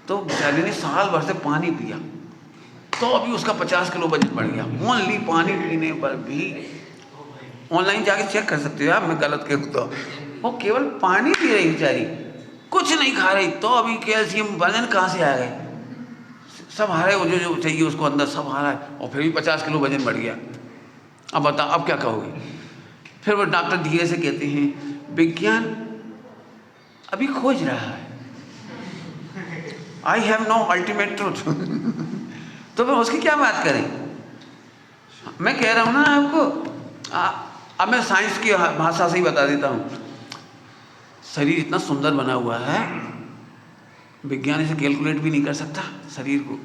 तो बेचारी ने साल भर से पानी पिया तो अभी उसका 50 किलो वजन बढ़ गया, ओनली पानी पीने पर भी। ऑनलाइन जाके चेक कर सकते हो आप, मैं गलत कहूँ तो। वो केवल पानी पी रही बेचारी, कुछ नहीं खा रही, तो अभी कैल्शियम वजन कहाँ से आ गए? सब हारा है, वो जो चाहिए उसको अंदर सब हारा है, और फिर भी 50 किलो वजन बढ़ गया। अब बताओ अब क्या कहोगे? फिर वो डॉक्टर धीरे से कहते हैं विज्ञान अभी खोज रहा है, I have no ultimate truth. तो फिर उसकी क्या बात करें? मैं कह रहा हूँ ना आपको, अब मैं साइंस की भाषा से ही बता देता हूँ। शरीर इतना सुंदर बना हुआ है, विज्ञान इसे कैलकुलेट भी नहीं कर सकता। शरीर को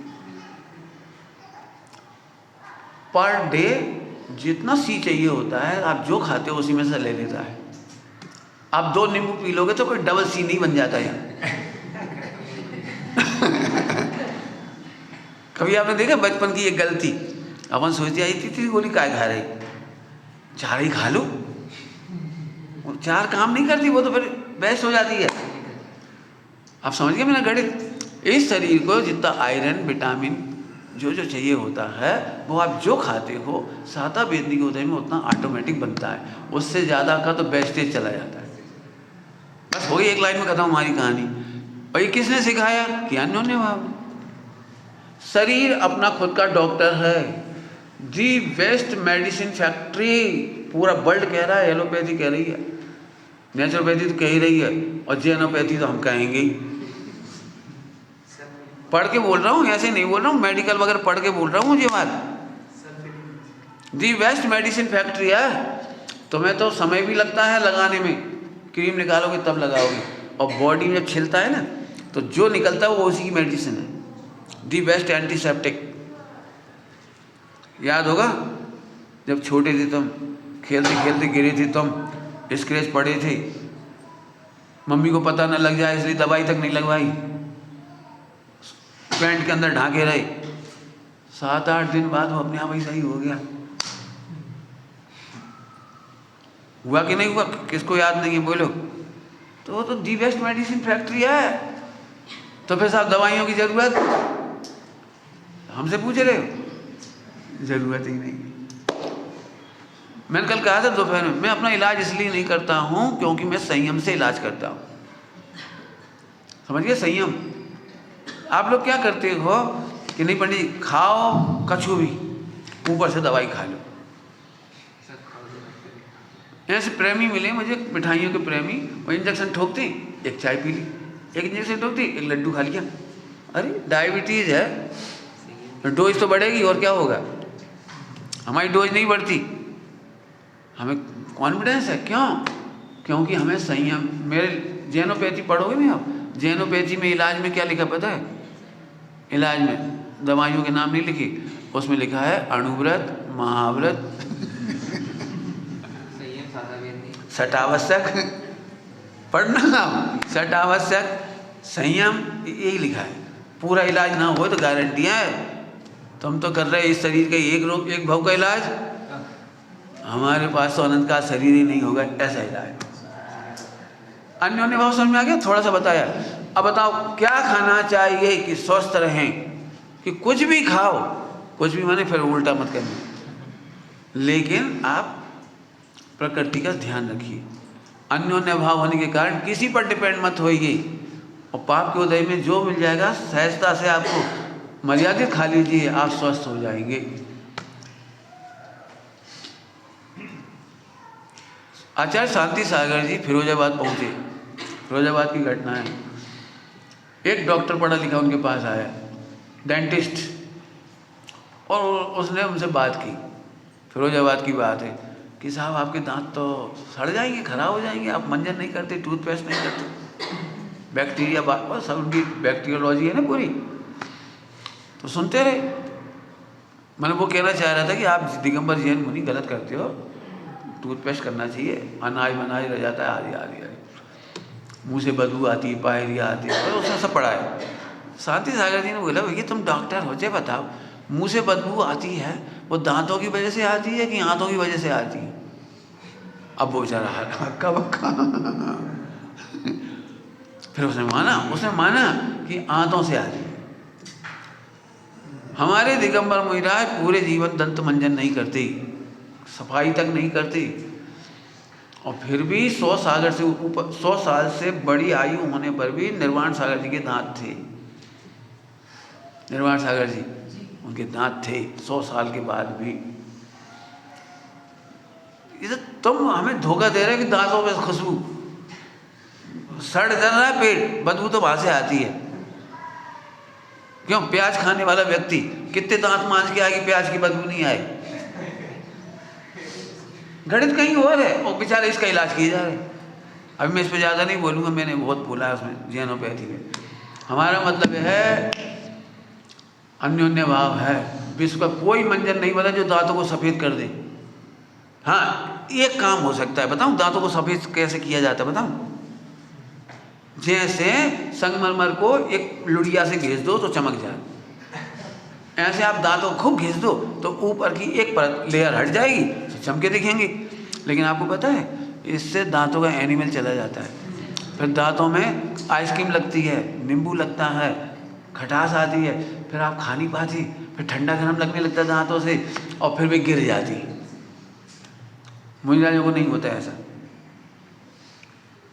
पर डे जितना सी चाहिए होता है, आप जो खाते हो उसी में से ले लेता है। आप 2 नींबू पी लोगे तो कोई डबल सी नहीं बन जाता यहाँ। कभी आपने देखा बचपन की एक गलती, अपन सोचते आई तीसरी गोली काय खा रही, 4 ही खा लो, 4 काम नहीं करती वो तो फिर बेस्ट हो जाती है। आप समझ गए मेरा गणित? इस शरीर को जितना आयरन विटामिन जो जो चाहिए होता है वो आप जो खाते हो साता वेदनी के उदय में उतना ऑटोमेटिक बनता है। उससे ज़्यादा का तो वेस्टेज चला जाता है। बस हो गई, एक लाइन में खत्म हमारी कहानी। और ये किसने सिखाया? कि अन्योन्य भाव। शरीर अपना खुद का डॉक्टर है, दी बेस्ट मेडिसिन फैक्ट्री। पूरा वर्ल्ड कह रहा है, एलोपैथी कह रही है, नेचुरोपैथी तो कह ही रही है, और जेनोपैथी तो हम कहेंगे ही। पढ़ के बोल रहा हूँ, ऐसे नहीं बोल रहा हूँ, मेडिकल वगैरह पढ़ के बोल रहा हूँ ये बात। दी बेस्ट मेडिसिन फैक्ट्री है। तुम्हें तो समय भी लगता है लगाने में, क्रीम निकालोगे तब लगाओगे, और बॉडी में जब छिलता है ना तो जो निकलता है वो उसी की मेडिसिन है। The best antiseptic. याद होगा जब छोटे थे तुम, खेलते खेलते गिरे थे तुम, स्क्रैच पड़े थे, मम्मी को पता न लग जाए इसलिए दवाई तक नहीं लगवाई, पैंट के अंदर ढाके रहे। 7-8 दिन बाद वो अपने आप ही सही हो गया। हुआ कि नहीं हुआ? किसको याद नहीं है बोलो? तो वो तो दी बेस्ट मेडिसिन फैक्ट्री है। तो फिर साहब दवाइयों की जरूरत हमसे पूछ रहे हो? जरूरत ही नहीं। मैंने कल कहा था दोपहर में, मैं अपना इलाज इसलिए नहीं करता हूं क्योंकि मैं संयम से इलाज करता हूं। समझिए संयम। आप लोग क्या करते हो कि नहीं पंडित जी खाओ कछु भी, ऊपर से दवाई खा लो। ऐसे प्रेमी मिले मुझे, मिठाइयों के प्रेमी, वो इंजेक्शन ठोकते, एक चाय पी ली, एक इंजेक्शन ठोकते, एक लड्डू खा लिया। अरे डायबिटीज है, डोज तो बढ़ेगी और क्या होगा? हमारी डोज नहीं बढ़ती, हमें कॉन्फिडेंस है। क्यों? क्योंकि हमें संयम। मेरे जेनोपैथी पढ़ोगे नहीं आप? जेनोपैथी में इलाज में क्या लिखा पता है? इलाज में दवाइयों के नाम नहीं लिखी, उसमें लिखा है अणुव्रत, महाव्रत, सटावश्यक। पढ़ना, सटावश्यक, संयम, यही लिखा है। पूरा इलाज ना हो तो गारंटी है। तुम तो कर रहे इस शरीर के एक रोग एक भाव का इलाज, हमारे पास तो अनंत का शरीर ही नहीं होगा ऐसा इलाज। अन्योन्य भाव समझ में आ गया? थोड़ा सा बताया। अब बताओ क्या खाना चाहिए कि स्वस्थ रहें? कि कुछ भी खाओ, कुछ भी माने फिर उल्टा मत करना, लेकिन आप प्रकृति का ध्यान रखिए। अन्योन्य भाव होने के कारण किसी पर डिपेंड मत होइए, और पाप के उदय में जो मिल जाएगा सहजता से आपको मर्यादित खा लीजिए, आप स्वस्थ हो जाएंगे। आचार्य शांति सागर जी फिरोजाबाद पहुंचे। फिरोजाबाद की घटना है। एक डॉक्टर पढ़ा लिखा उनके पास आया, डेंटिस्ट, और उसने उनसे बात की। फिरोजाबाद की बात है कि साहब आपके दांत तो सड़ जाएंगे, खराब हो जाएंगे, आप मंजन नहीं करते, टूथपेस्ट नहीं करते, बैक्टीरिया बात सब उनकी बैक्टीरियोलॉजी है ना पूरी। तो सुनते रहे। मैंने वो कहना चाह रहा था कि आप दिगंबर जैन मुनि गलत करते हो, टूथपेस्ट करना चाहिए, अनाज बनाज रह जाता है, आदि आदि आदि, मुँह से बदबू आती है, पायरिया आती है, और उसने सब पढ़ा है। शांति सागर जी ने बोला भैया तुम डॉक्टर हो, जे बताओ मुँह से बदबू आती है वो दांतों की वजह से आती है कि आंतों की वजह से आती है? अब वो बेचारा हक्का बक्का। फिर उसने माना कि आंतों से आती है। हमारे दिगंबर मुनिराज पूरे जीवन दंत मंजन नहीं करते, सफाई तक नहीं करते, और फिर भी 100 सागर से ऊपर, 100 साल से बड़ी आयु होने पर भी निर्वाण सागर जी के दांत थे। निर्वाण सागर जी, उनके दांत थे 100 साल के बाद भी। ये तो तुम हमें धोखा दे रहे हो कि दांतों में खुशबू, सड़ जल रहा है पेट, बदबू तो वहां से आती है। क्यों? प्याज खाने वाला व्यक्ति कितने दांत मांज के आगे प्याज की बदबू नहीं आए? गणित कहीं और है और बेचारे इसका इलाज किए जा रहे। अभी मैं इस पर ज़्यादा नहीं बोलूँगा, मैंने बहुत बोला है उसमें जीनोपैथी में। हमारा मतलब है अन्योन्य भाव है। विश्व का कोई मंजन नहीं बना जो दांतों को सफ़ेद कर दे। हाँ, एक काम हो सकता है, बताऊँ दांतों को सफ़ेद कैसे किया जाता है? बताऊँ, जैसे संगमरमर को एक लुड़िया से घिस दो तो चमक जाए, ऐसे आप दांतों को खूब घिस दो तो ऊपर की एक परत लेयर हट जाएगी तो चमके दिखेंगी। लेकिन आपको पता है इससे दांतों का एनिमल चला जाता है, फिर दांतों में आइसक्रीम लगती है, नींबू लगता है, खटास आती है, फिर आप खा नहीं पाती, फिर ठंडा गर्म लगने लगता है दांतों से और फिर वे गिर जाती। मुंजाइयों को नहीं होता, ऐसा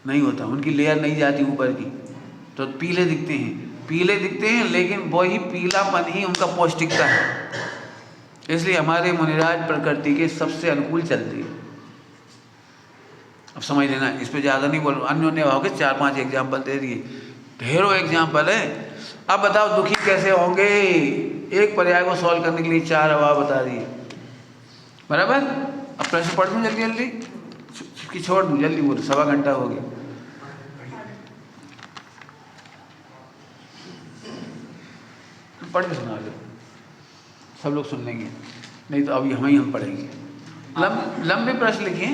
नहीं होता, उनकी लेयर नहीं जाती ऊपर की, तो पीले दिखते हैं, लेकिन वही पीलापन ही उनका पौष्टिकता है। इसलिए हमारे मुनिराज प्रकृति के सबसे अनुकूल चलती है। अब समझ लेना, इस पे ज़्यादा नहीं बोल। अन्योन्य भाव के 4-5 एग्जाम्पल दे दिए, ढेरों एग्जाम्पल है। अब बताओ दुखी कैसे होंगे? एक पर्याय को सॉल्व करने के लिए 4 अभाव बता दिए, बराबर। अब प्रश्न पढ़ दूँ जल्दी जल्दी कि छोड़ दूँ? जल्दी बोलो, 1.25 घंटा हो गया। पढ़ के सुना दो, सब लोग सुन लेंगे, नहीं तो अभी हम पढ़ेंगे। लंबे प्रश्न लिखिए,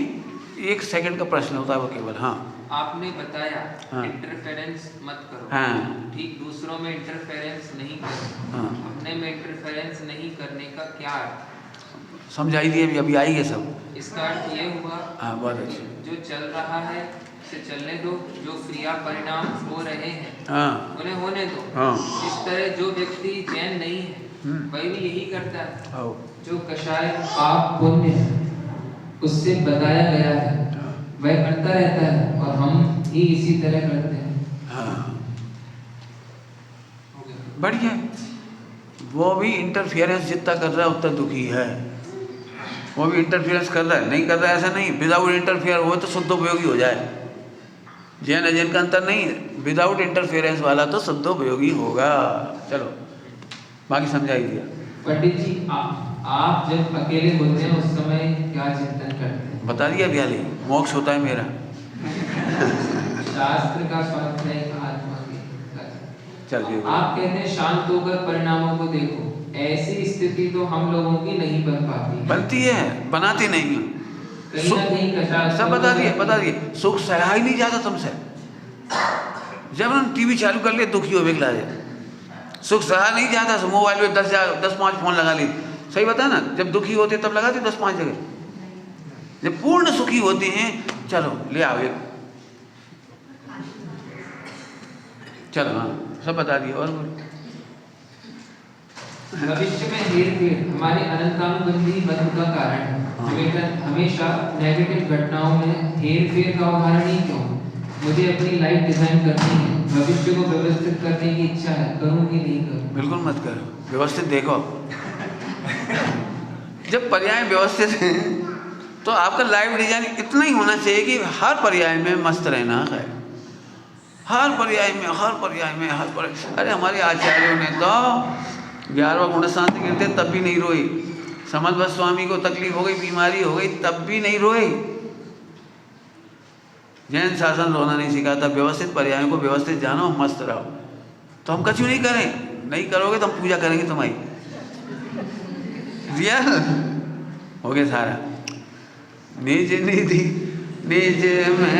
1 सेकंड का प्रश्न होता है वो केवल। हाँ, आपने बताया इंटरफेरेंस मत करो। हाँ, ठीक, दूसरों में इंटरफेरेंस नहीं करो। हाँ, अपने में इंटरफेरेंस नहीं करने का क्या अर्थ? समझाई दिए, अभी आई है सब। इसका अर्थ ये हुआ, हाँ, बहुत अच्छे। जो चल रहा है उसे चलने दो, जो क्रिया परिणाम हो रहे हैं हाँ, उन्हें होने दो। हाँ, इस तरह जो व्यक्ति जैन नहीं है वह भी यही करता है। आओ, जो कषाय पाप पुण्य उससे बताया गया है वह करता रहता है और हम ही इसी तरह करते हैं। हाँ, बढ़िया। वो भी इंटरफियरेंस जितना कर रहा है उतना दुखी है। वो भी इंटरफियरेंस कर रहा है, नहीं कर रहा है ऐसा नहीं। विदाउट इंटरफियर हो तो शुद्ध उपयोगी हो जाए। जैन अजैन का अंतर नहीं है, विदाउट इंटरफियरेंस वाला तो शुद्ध उपयोगी होगा। चलो बाकी समझाई दिया। पंडित जी, आप जब अकेले होते हैं उस समय क्या चिंतन करते हैं? बता दिया भैया, मोक्ष होता है मेरा। शास्त्र का स्वाध्याय आत्मा के। चल आप कहते हैं शांत होकर परिणामों को देखो। ऐसी स्थिति तो हम लोगों की नहीं बन पाती। बनती है, बनाती नहीं है। कहीं ना कहीं सब बता दिए। सुख सहा ही नहीं जाता तुमसे। जब हम टीवी चालू कर लिए दुखी हो बिगला जाए, सुख सहा नहीं जाता। मोबाइल में 10-5 फोन लगा ली, सही बता ना। जब दुखी होते तब लगाते 10-5 जगह। जब पूर्ण सुखी होते हैं, चलो ले आओ एक, चलो। हाँ, सब बता दिए। और भविष्य में हेर-फेर हमारे अनंतानुबंधी बंध का कारण है। हमेशा नेगेटिव घटनाओं में हेर-फेर का उदाहरण ही क्यों? मुझे अपनी लाइफ डिजाइन करनी है, भविष्य को व्यवस्थित करने की इच्छा है, करूँ कि नहीं करूँ? बिल्कुल मत करो, व्यवस्थित देखो। जब पर्याय व्यवस्थित हैं तो आपका लाइफ डिजाइन इतना ही होना चाहिए कि हर पर्याय में मस्त रहना है। हर पर्याय में। अरे हमारे आचार्यों ने तो 11वां गुण शांति गिरते तब भी नहीं रोई। समझ स्वामी को तकलीफ हो गई, बीमारी हो गई, तब भी नहीं रोई। जैन शासन रोना नहीं सिखाता। व्यवस्थित पर्यायों को व्यवस्थित जानो, मस्त रहो। तो हम कछु नहीं करें, नहीं करोगे तो हम पूजा करेंगे तुम्हारी। रियल हो गया सारा। निज निधि निज में